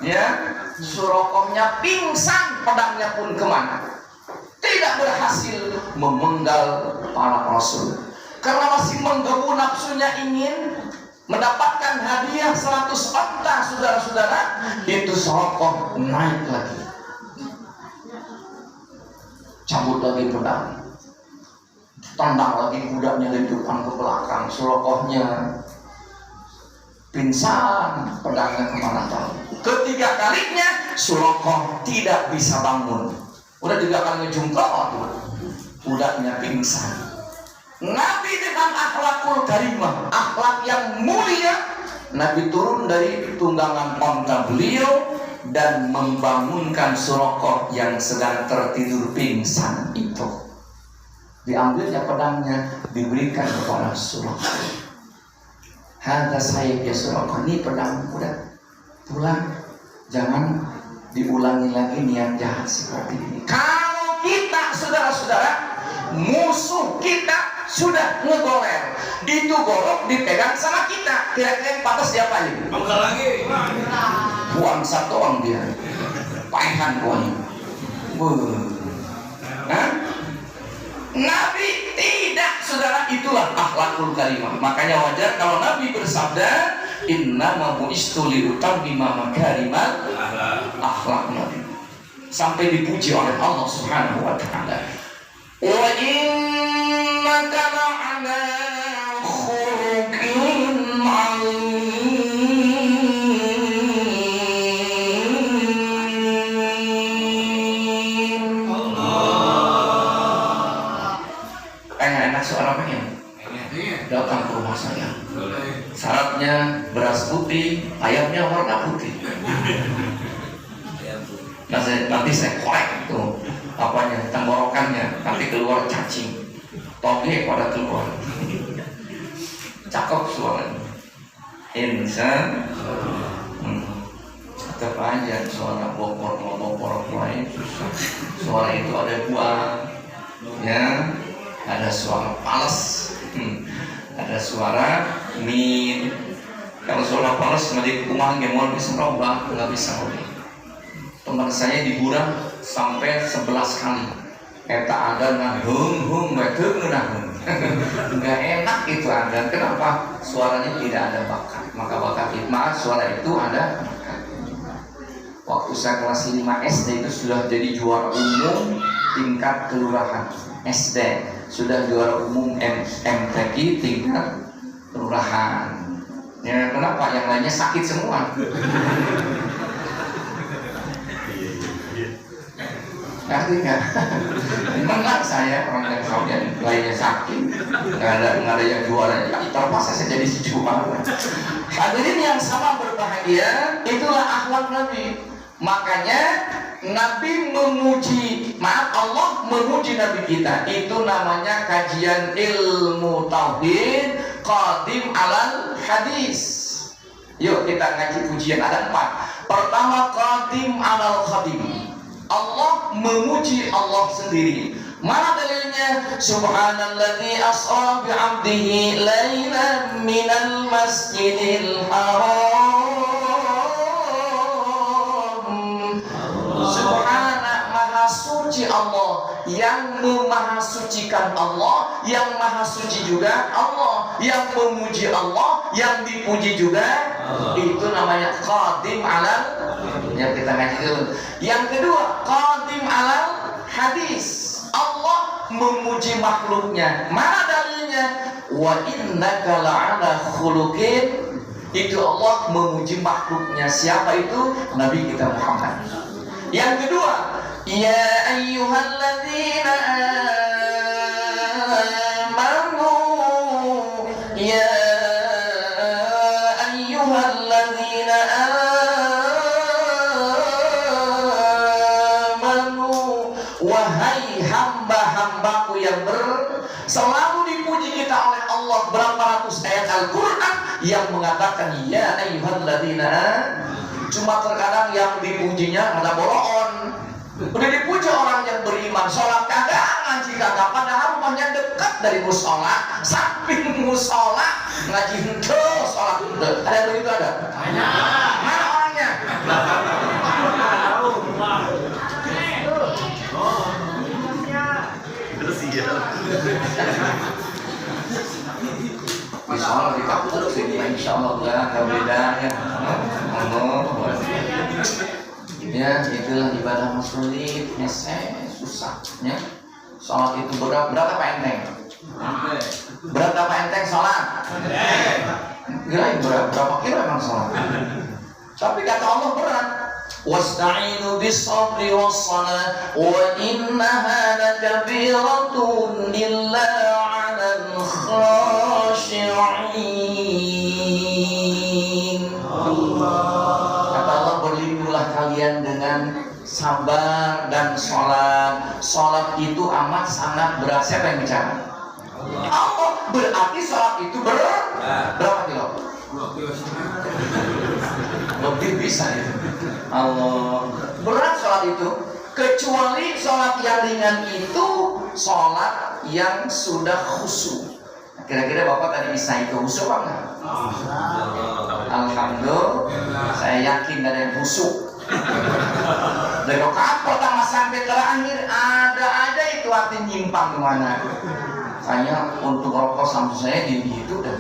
Ya, Suraqahnya pingsan, pedangnya pun kemana? Tidak berhasil memenggal para Rasul. Karena masih menggebu nafsunya ingin mendapatkan hadiah 100 onta, saudara-saudara. Itu Suraqah naik lagi. Cabut lagi pedang, tendang lagi kudanya dari depan ke belakang. Suraqahnya pingsan, pedangnya kemana tahu. Ketiga kalinya Suraqah tidak bisa bangun. Udah 3 kali ngejungkok, kudanya pingsan. Nabi dengan akhlakul karimah, akhlak yang mulia, Nabi turun dari tunggangan onta beliau dan membangunkan Suraqah yang sedang tertidur pingsan itu. Diambilnya pedangnya, diberikan kepada Suraqah. Hadza sayyid ya Suraqah, ini pedang udah pulang, jangan diulangi lagi niat jahat seperti ini. Kalau kita saudara-saudara, musuh kita sudah ngegoler, ditugorok, dipegang sama kita, kira-kira yang pantas diapain? Bangsa lagi. Buang satu orang dia, paehan buang. Nabi tidak, saudara, itulah akhlakul karimah. Makanya wajar kalau Nabi bersabda, inna bu'istu liutammima makarimal akhlak Nabi. Sampai dipuji oleh Allah Subhanahu wa taala. Wa innaka la'ala khuluqin 'azim. Enak suara pengen datang ke rumah saya. Syaratnya beras putih, ayamnya warna putih. Nanti saya korek tuh apanya, tenggorokannya, nanti keluar cacing, toge pada keluar. Cakep suaranya. Insya tetap aja suara bopor lain susah. Suara itu ada buah, ya, ada suara pales, ada suara min. Kalau suara pales nggak di rumah gemol bisa merubah, nggak bisa merubah. Teman saya di Burang sampai 11 kali. Eta ada nahung betul nahung. Nggak enak itu ada. Kenapa? Suaranya tidak ada bakat. Maka bakat hikmah suara itu ada bakat. Waktu saya kelas 5 SD itu sudah jadi juara umum tingkat kelurahan. SD sudah juara umum MTQ tingkat kelurahan. Ya kenapa? Yang lainnya sakit semua. Ngerti nggak? Menang saya orang yang lainnya sakit. nggak ada yang juara. Ya, terpaksa saya jadi si juara. Hadirin yang sama berbahagia, itulah akhlak Nabi. Makanya Nabi memuji, Allah memuji Nabi kita. Itu namanya kajian ilmu tauhid qadim alal hadis. Yuk kita ngaji pujian, ada 4. Pertama, qadim alal khadim. Allah memuji Allah sendiri. Mana dalilnya? Subhanalladzi asra bi'abdihi lailan minal masjidil haram. Subhana, maha suci Allah, yang memahasucikan Allah, yang maha suci juga Allah, yang memuji Allah, yang dipuji juga Allah. Itu namanya qadim alal, yang kita ngaji dulu. Yang kedua, qadim alal hadis. Allah memuji makhluknya. Mana dalilnya? Wa innaka la'ala khuluqin. Itu Allah memuji makhluknya. Siapa itu? Nabi kita Muhammad. Yang kedua, ya ayyuhalladzina amanu, ya ayyuhalladzina amanu, wahai hamba-hambaku yang selalu dipuji kita oleh Allah. Berapa ratus ayat Al-Quran yang mengatakan ya ayyuhalladzina. Cuma terkadang yang dipujinya ada boroon. Udah dipuji orang yang beriman, sholat kagak, ngaji kagak, padahal rumahnya dekat dari musola, samping musola, ngaji hente, sholat hente. Ada yang begitu ada? Mana orangnya? Misalnya di kampung sini, insya Allah nggak beda ya. Ya, itulah ibadah sulit, susah. Ya, sholat itu berapa enteng? Berapa enteng sholat? Kira berapa kilo emang sholat? Tapi kata Allah berat. Wasta'inu bis-sabri was-salah wa innaha lakabiratun illa 'alal khashi'in. Kata Allah, berlindunglah kalian dengan sabar dan sholat. Sholat itu amat sangat berat. Siapa yang bicara? Allah. Berarti sholat itu berapa kilo? Lebih bisa itu. Allah, berat sholat itu. Kecuali sholat yang ringan itu sholat yang sudah khusyuk. Kira-kira Bapak tadi bisa itu khusyuk apa enggak? Alhamdulillah, saya yakin ada yang khusyuk. Dari rakaat pertama sampai terakhir ada aja itu arti nyimpang kemana. Saya untuk rokok sampai saya di itu dan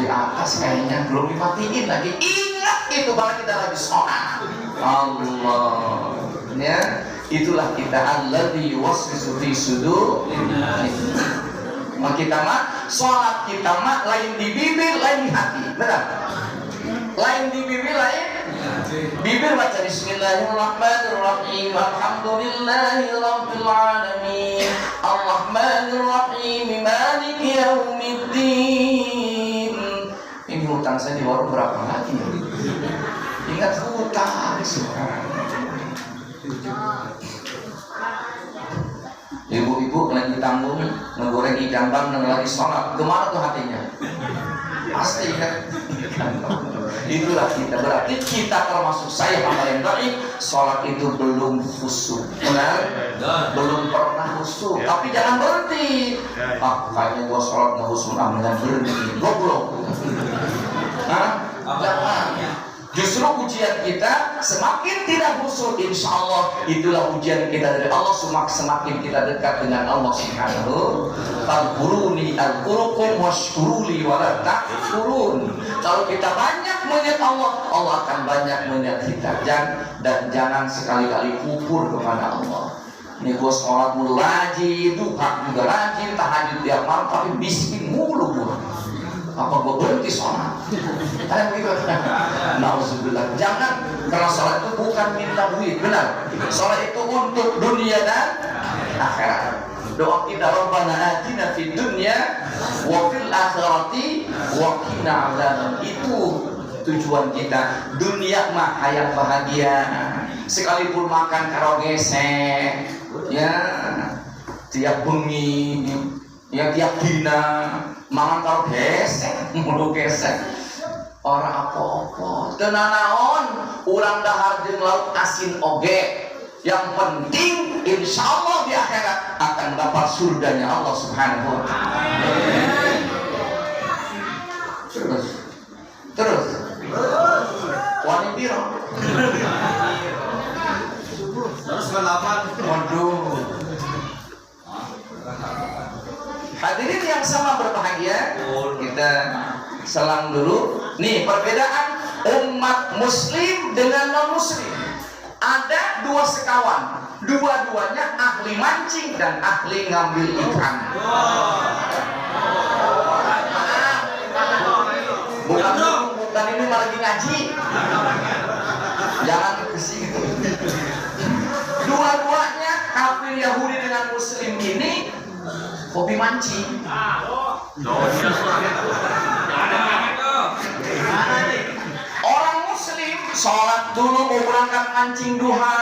di atas kayaknya belum dimatiin lagi. Ingat itu bahwa kita lagi sholat. Allah, ya, itulah kita alladzi yuwaswisu fi sudur. Kita mah sholat kita mah lain di bibir lain di hati, benar? Lain di bibir lain bibir baca Bismillahirrahmanirrahim, alhamdulillahirabbil alamin, arrahmanirrahim, maliki yaumiddin. Ini hutang saya di warung berapa lagi? Ingat hutang sekarang. Ibu-ibu lagi tanggung ngegoreng ikan bandeng lagi sholat, kemana tuh hatinya? Pasti kan? Itulah kita, berarti kita termasuk saya hamba yang baik. Sholat itu belum khusyuk, benar? Belum pernah khusyuk, tapi jangan berhenti. Kayaknya gua sholat nggak khusyuk, jangan berhenti, goblok. Jangan. Justru ujian kita semakin tidak khusyuk, insya Allah itulah ujian kita dari Allah. Semakin kita dekat dengan Allah Subhanahu. Fadhkuruni adhkurukum washkuruli wala takfurun. Kalau kita banyak mengingat Allah, Allah akan banyak mengingat kita. Dan jangan sekali-kali kufur kepada Allah. Ini gua sholat mulu rajin, duha juga rajin, tahajud tiap malam, tapi miskin mulu gua. Apa gua berhenti sholat? Ada begitu? Nauzubillah. Jangan, karena sholat itu bukan minta duit, benar. Sholat itu untuk dunia dan akhirat. Doa kita, Rabbana atina fid dunya akhirati wa qina adzaban. Itu tujuan kita. Dunia mah hayang bahagia, sekalipun makan karo gesek ya, tiap bengi ya, tiap dina mangan karo gesek, mulu gesek ora apa-apa. Teu nanaon urang dahar jeung lauk asin oge. Yang penting insya Allah di akhirat akan dapat surganya Allah Subhanahu wa ta'ala. Terus wani biro Terus balapan. waduh. Hadirin yang sama berbahagia, kita selang dulu. Nih perbedaan umat muslim dengan non muslim. Ada dua sekawan, dua-duanya ahli mancing dan ahli ngambil ikan. Bukan ini malah lagi ngaji. Jangan ke situ. Dua-duanya kafir Yahudi dengan muslim ini hobi mancing. Orang muslim sholat dulu mau berangkat mancing duha.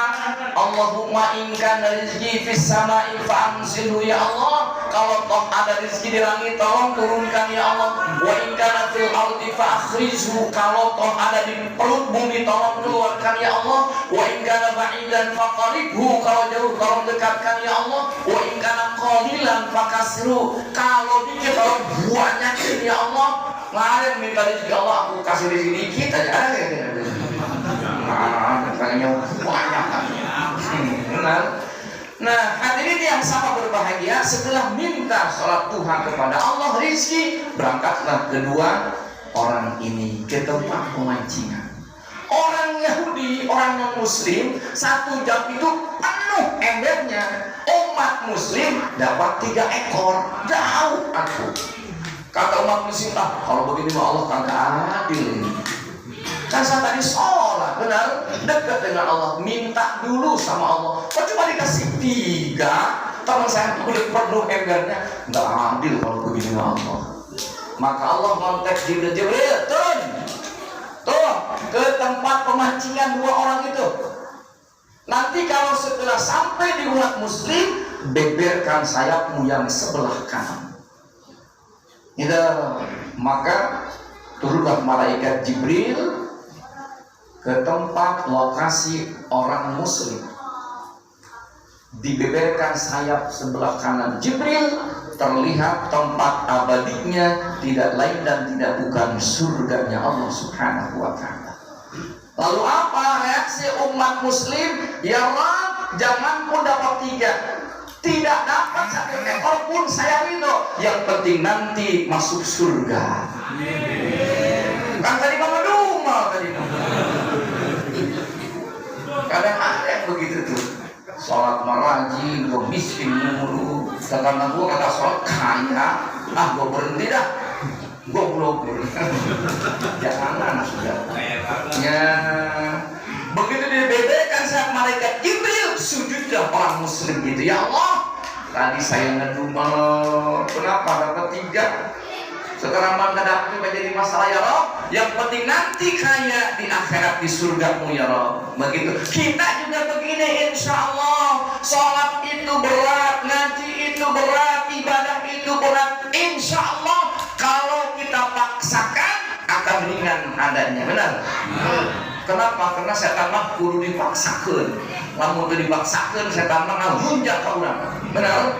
Allahumma in kana rizqi fis sama'i fa'anzilhu ya Allah. Kalau toh ada rezeki di langit tolong turunkan ya Allah. Wa in kana fil ardi fa'akhrijhu. Kalau toh ada di perut bumi tolong keluarkan ya Allah. Wa in kana ba'idan faqaribhu. Kalau jauh tolong dekatkan ya Allah. Wa in kana qalilan fakasru. Kalau dikit tolong banyakin ya Allah. Kemarin minta rezeki Allah, aku kasih rezeki dikit aja. Nah, kayaknya banyak kan. Nah, hadirin yang sama berbahagia, setelah minta sholat duha kepada Allah rizki, berangkatlah kedua orang ini ke tempat pemancingan. Orang Yahudi, orang non-Muslim, 1 jam itu penuh embernya. Umat Muslim dapat 3 ekor, jauh aku. Kata umat Muslim, kalau begini mah Allah kagak adil ini. Kan saya tadi sholat, benar, dekat dengan Allah, minta dulu sama Allah. Kok cuma dikasih 3? Teman saya udah penuh embernya, nggak adil kalau begini mah Allah. Maka Allah ngontek Jibril, turun, tuh ke tempat pemancingan 2 orang itu. Nanti kalau setelah sampai di umat Muslim, beberkan sayapmu yang sebelah kanan. Itu, maka turunlah malaikat Jibril ke tempat lokasi orang Muslim. Dibeberkan sayap sebelah kanan Jibril, terlihat tempat abadinya tidak lain dan tidak bukan surganya Allah Subhanahu wa ta'ala. Lalu apa reaksi umat Muslim? Ya Allah, jangan pun dapat 3, tidak dapat 1 ekor pun saya ridho. Yang penting nanti masuk surga. Kan tadi mama duma tadi. Kadang ada yang begitu tuh. Sholat marajin, gue miskin mulu. Karena gue kata sholat kaya, gue berhenti dah. Gue belum. Jangan sudah. Ya, begitu dibedakan saat malaikat Jibril, sujudlah orang Muslim gitu. Ya Allah, tadi saya ngedumel, kenapa dapat 3? Sekarang bangga dapat menjadi masalah ya Rob. Yang penting nanti kaya di akhirat di surgamu ya Rob. Begitu. Kita juga begini insya Allah. Sholat itu berat, ngaji itu berat, ibadah itu berat. Insya Allah kalau kita paksakan akan ringan adanya. Benar? Kenapa? Karena setan mah kudu dipaksakan. Lamun teu dipaksakan setan mah ngalunjak ka urang. Benar?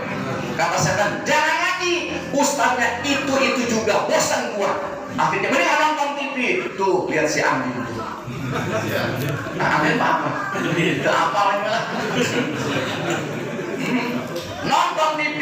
Kata setan, jangan lagi. Ustaznya itu juga bosan gua. Akhirnya mending nonton TV. Tuh, lihat si Amin tuh. Nah, Amin apa? Itu apa lagi lah. Nonton TV,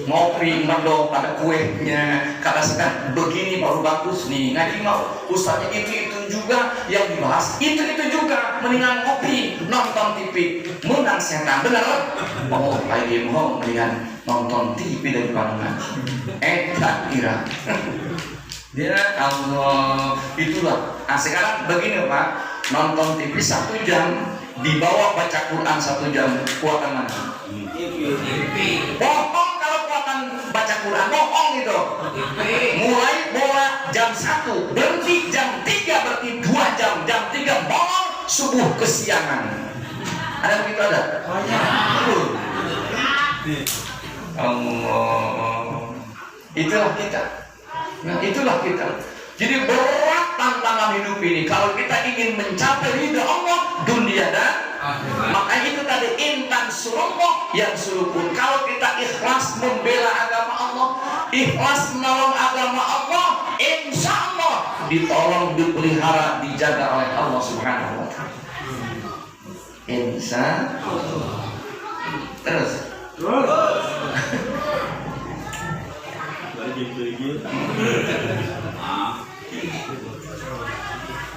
ngopi, mendok, ada kuenya. Kata setan, begini baru bagus nih. Ngaji mau ustaznya itu juga yang dibahas itu juga. Mendingan ngopi, nonton TV. Menang setan, benar? Oh, lagi mau mendingan nonton TV daripada ngaji. Tak kira. Ya Allah, itulah. Nah sekarang begini Pak, nonton TV 1 jam, dibawa baca Quran 1 jam, kuatan mana? TV. Bohong kalau kuatan baca Quran, bohong. bohong itu. Mulai bola jam 1, berhenti jam 3, berarti 2 jam. Jam 3 bohong, subuh kesiangan. Ada begitu ada? Allah. Itulah kita. Nah, itulah kita. Jadi berat tantangan hidup ini. Kalau kita ingin mencapai ridha Allah dunia dan makanya itu tadi intan surullah yang surupun. Kalau kita ikhlas membela agama Allah, ikhlas menolong agama Allah, insya Allah ditolong, dipelihara, dijaga oleh Allah Subhanahu wa Ta'ala. Insya Allah. Terus.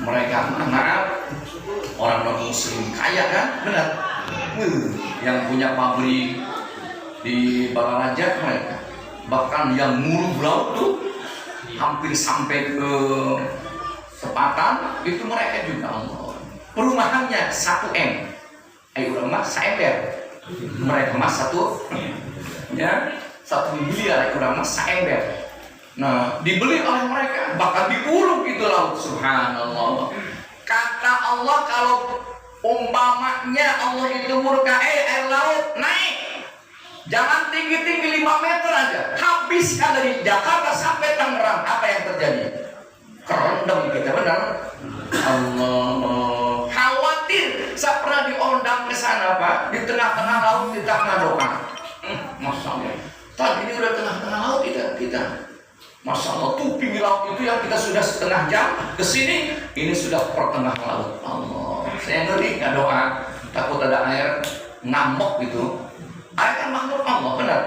Mereka maaf orang non muslim kaya kan, benar? Yang punya pabrik di Balaraja mereka, bahkan yang mulu laut tuh hampir sampai ke Sepatan itu mereka juga. Allah. Perumahannya 1 M, ulama seember, mereka mas 1 ya 1 miliar ulama seember. Nah, dibeli oleh mereka, bahkan diuruk gitu laut. Subhanallah. Kata Allah, kalau umpamanya Allah itu murka, air laut naik, jangan tinggi-tinggi 5 meter aja, habiskan dari Jakarta sampai Tangerang. Apa yang terjadi? Kerendam kita, benar? Allah, khawatir. Saya pernah diundang ke sana, Pak, di tengah-tengah laut, di tengah doa. Masya Allah. Tadi ini udah tengah-tengah laut kita. Masya Allah, tuh pinggir laut itu yang kita sudah setengah jam ke sini, ini sudah pertengah laut. Allah, saya ngeri nggak doa, takut ada air ngambek gitu. Air kan makhluk Allah, benar.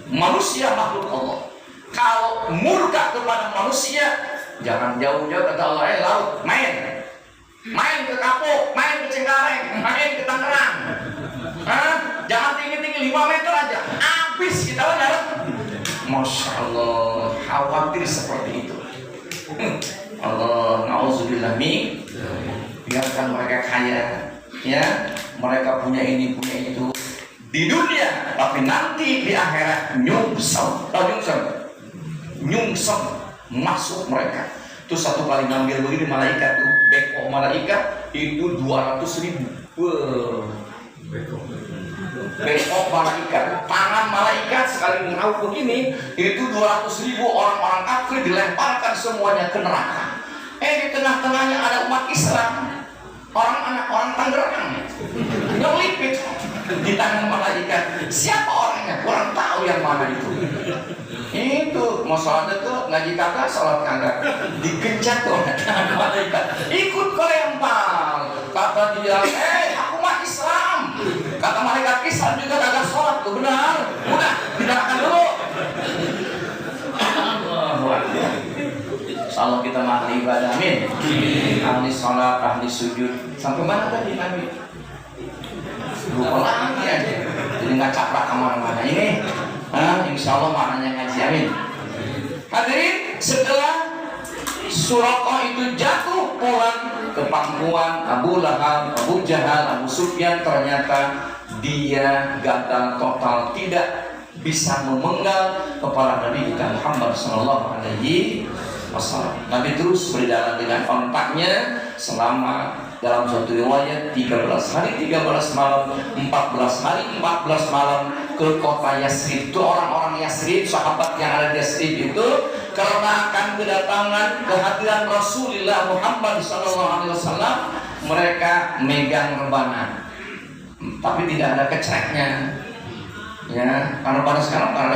Manusia makhluk Allah. Kalau murka kepada manusia, jangan jauh-jauh kata Allah, laut, main ke Kapuk, main ke Cengkareng, main ke Tangerang. Jangan tinggi-tinggi 5 meter aja, habis kita, benar. Masya Allah, khawatir seperti itu. Allah, na'udzubillah min. Biarkan mereka kaya, ya, mereka punya ini, punya itu di dunia, tapi nanti di akhirat nyungsem masuk mereka. Itu 1 kali ngambil begini malaikat tuh, beko malaikat itu 200.000. Besok malaikat, tangan malaikat sekali ngerauk begini, itu 200.000 orang-orang kafir dilemparkan semuanya ke neraka. Di tengah-tengahnya ada umat Islam, orang Tangerang, nyelipit di tangan malaikat. Siapa orangnya? Kurang tahu yang mana itu. Itu mau sholat itu ngaji kagak, sholat kagak, digencat tuh tangan malaikat. Ikut ke lempar, kata dia, aku mah Islam. Kata malaikat Islam juga kagak sholat tuh, benar. Udah, tindakan dulu. Insyaallah kita ahli ibadah, amin. Ahli sholat, ahli sujud. Sampai mana tadi kami? Lupa lagi aja. Jadi nggak caprak kemana-mana ini. Insyaallah maknanya ngaji, amin. Hadirin, setelah Suraqah itu jatuh pulang ke pangkuan Abu Lahab, Abu Jahal, Abu Sufyan, ternyata dia gagal total, tidak bisa memenggal kepala Nabi kita Muhammad Sallallahu Alaihi Wasallam. Nabi terus berjalan dengan ontaknya selama, dalam suatu riwayat, 13 hari 13 malam, 14 hari 14 malam ke kota Yasrib. Itu orang-orang Yasrib, sahabat yang ada di Yasrib itu, karena akan kedatangan kehadiran Rasulullah Muhammad SAW, mereka megang rebana, tapi tidak ada kecreknya, ya, karena pada sekarang tidak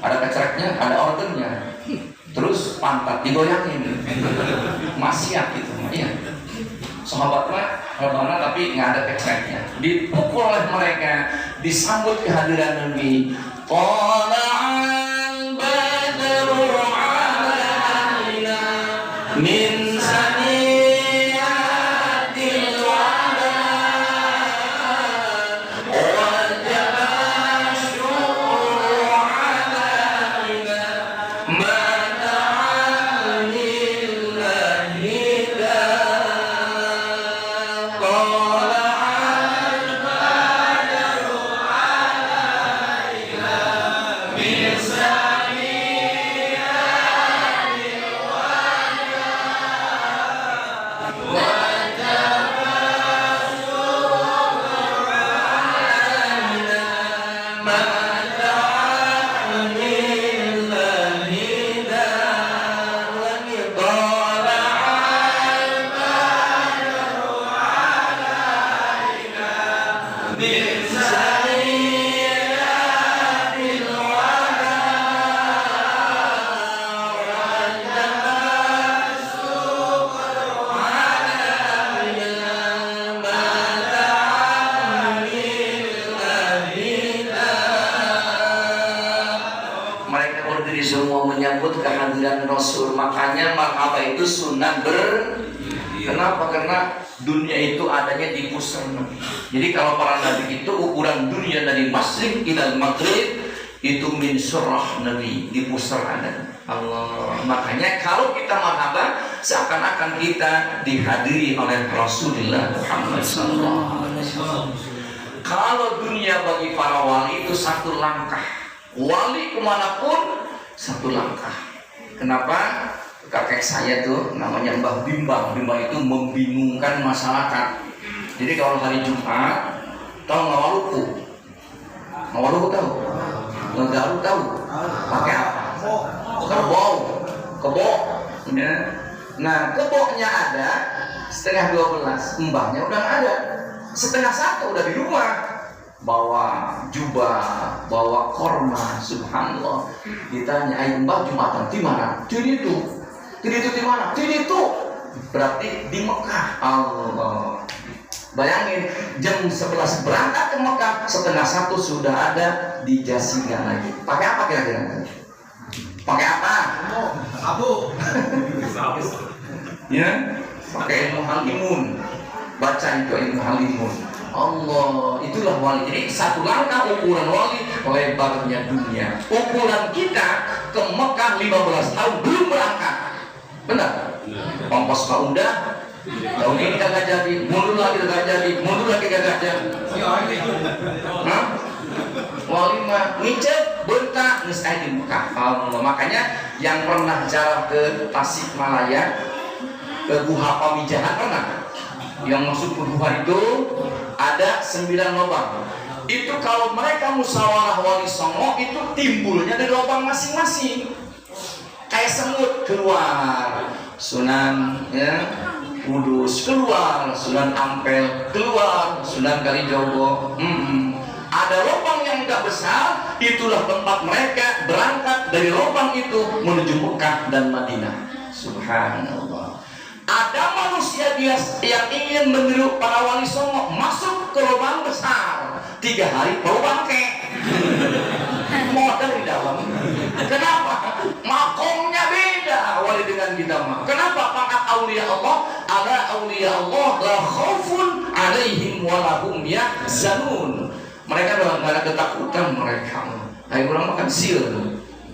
ada kecreknya, ada organnya, terus pantat digoyangin, maksiat gitu, ya. Sahabatnya rebana tapi nggak ada kecreknya, dipukul oleh mereka, disambut kehadiran Nabi. Tala'al badru alaina min saniyatil wada wajaba syuru alaina Bisa berdiri semua menyambut kehadiran Rasul. Makanya marhaba itu sunnah Kenapa? Karena dunia itu adanya di pusar Nabi. Jadi kalau para nabi itu ukuran dunia dari Masyriq ila Maghrib itu min surah Nabi, di pusar ada Allah. Makanya kalau kita marhaba seakan-akan kita dihadiri oleh Rasulullah Muhammad SAW. Kalau dunia bagi para wali itu satu langkah, wali kemanapun satu langkah. Kenapa? Kakek saya tuh namanya Mbah Bimbang. Bimbang itu membingungkan masyarakat. Jadi kalau hari Jumat, tahu ngawaluku? Ngawaluku tahu? Ngegaru tahu? Pakai apa? Kebo. Ya. Nah, keboknya ada setengah 12, mbahnya udah nggak ada. Setengah 1 udah di rumah. Bawa jubah, bawa korma, subhanallah. Ditanya, ayo mbah Jumatan di mana? Di itu di mana? Di itu. Berarti di Mekah. Allah. Bayangin, jam 11 berangkat ke Mekah, setengah 1 sudah ada di Jasinga lagi. Pakai apa kira-kira? Pakai apa? Abu. Ya, pakai ilmu halimun. Baca itu ilmu halimun. Allah, itulah wali. Jadi satu langkah ukuran wali lebarnya dunia. Ukuran kita ke Mekah 15 tahun belum berangkat. Benar? Ongkos kau udah, tahun ini kagak jadi, mundur lagi kagak jadi, mundur lagi kagak jadi. Hah? Wali mah ngicet, bentak, ngestai di Mekah. Allah. Makanya yang pernah jalan ke Tasikmalaya, ke Guha Pamijahan pernah? Yang masuk ke Guha itu ada 9 lubang. Itu kalau mereka musyawarah wali songo itu timbulnya dari lubang masing-masing. Kayak semut keluar Sunan ya, Kudus keluar, Sunan Ampel keluar, Sunan Kalijogo. Ada lubang yang enggak besar, itulah tempat mereka berangkat dari lubang itu menuju Mekah dan Madinah. Subhanallah. Ada manusia biasa yang ingin meniru para wali songo, masuk ke lubang besar, 3 hari baru bangke. Modal di dalam. Kenapa? Makomnya beda wali dengan kita mah. Kenapa? Pangkat aulia Allah, ala aulia Allah la khaufun alaihim wa lahum yahzanun. Mereka dalam keadaan ketakutan mereka. Ayo kurang makan sil.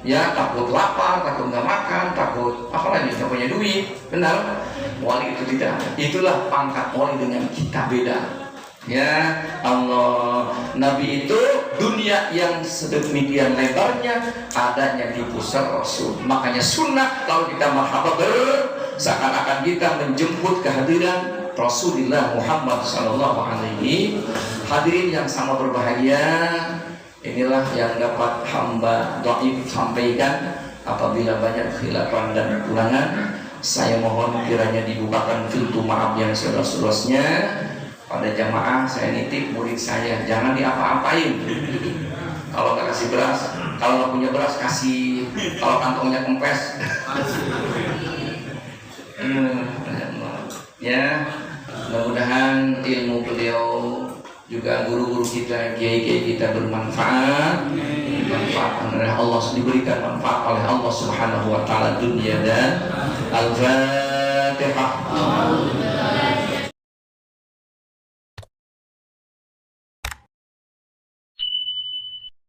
Ya, takut lapar, takut nggak makan, takut apa lagi? Nggak punya duit. Benar? Wali itu tidak. Itulah pangkat wali dengan kita beda. Ya Allah, Nabi itu dunia yang sedemikian lebarnya adanya di pusat Rasul. Makanya sunnah kalau kita marhaba seakan-akan kita menjemput kehadiran Rasulullah Muhammad Sallallahu Alaihi. Hadirin yang sama berbahagia, inilah yang dapat hamba dhaif sampaikan. Apabila banyak khilafan dan kekurangan, saya mohon kiranya dibukakan pintu maaf yang seluas-luasnya. Pada jamaah saya nitip murid saya, jangan diapa-apain. Kalau nggak kasih beras, kalau nggak punya beras kasih, kalau kantongnya kempes. Ya, mudah-mudahan ilmu beliau juga guru-guru kita, kiai-kiai kita bermanfaat. Manfaat oleh Allah, diberikan manfaat oleh Allah Subhanahu wa taala dunia dan al-Fatihah.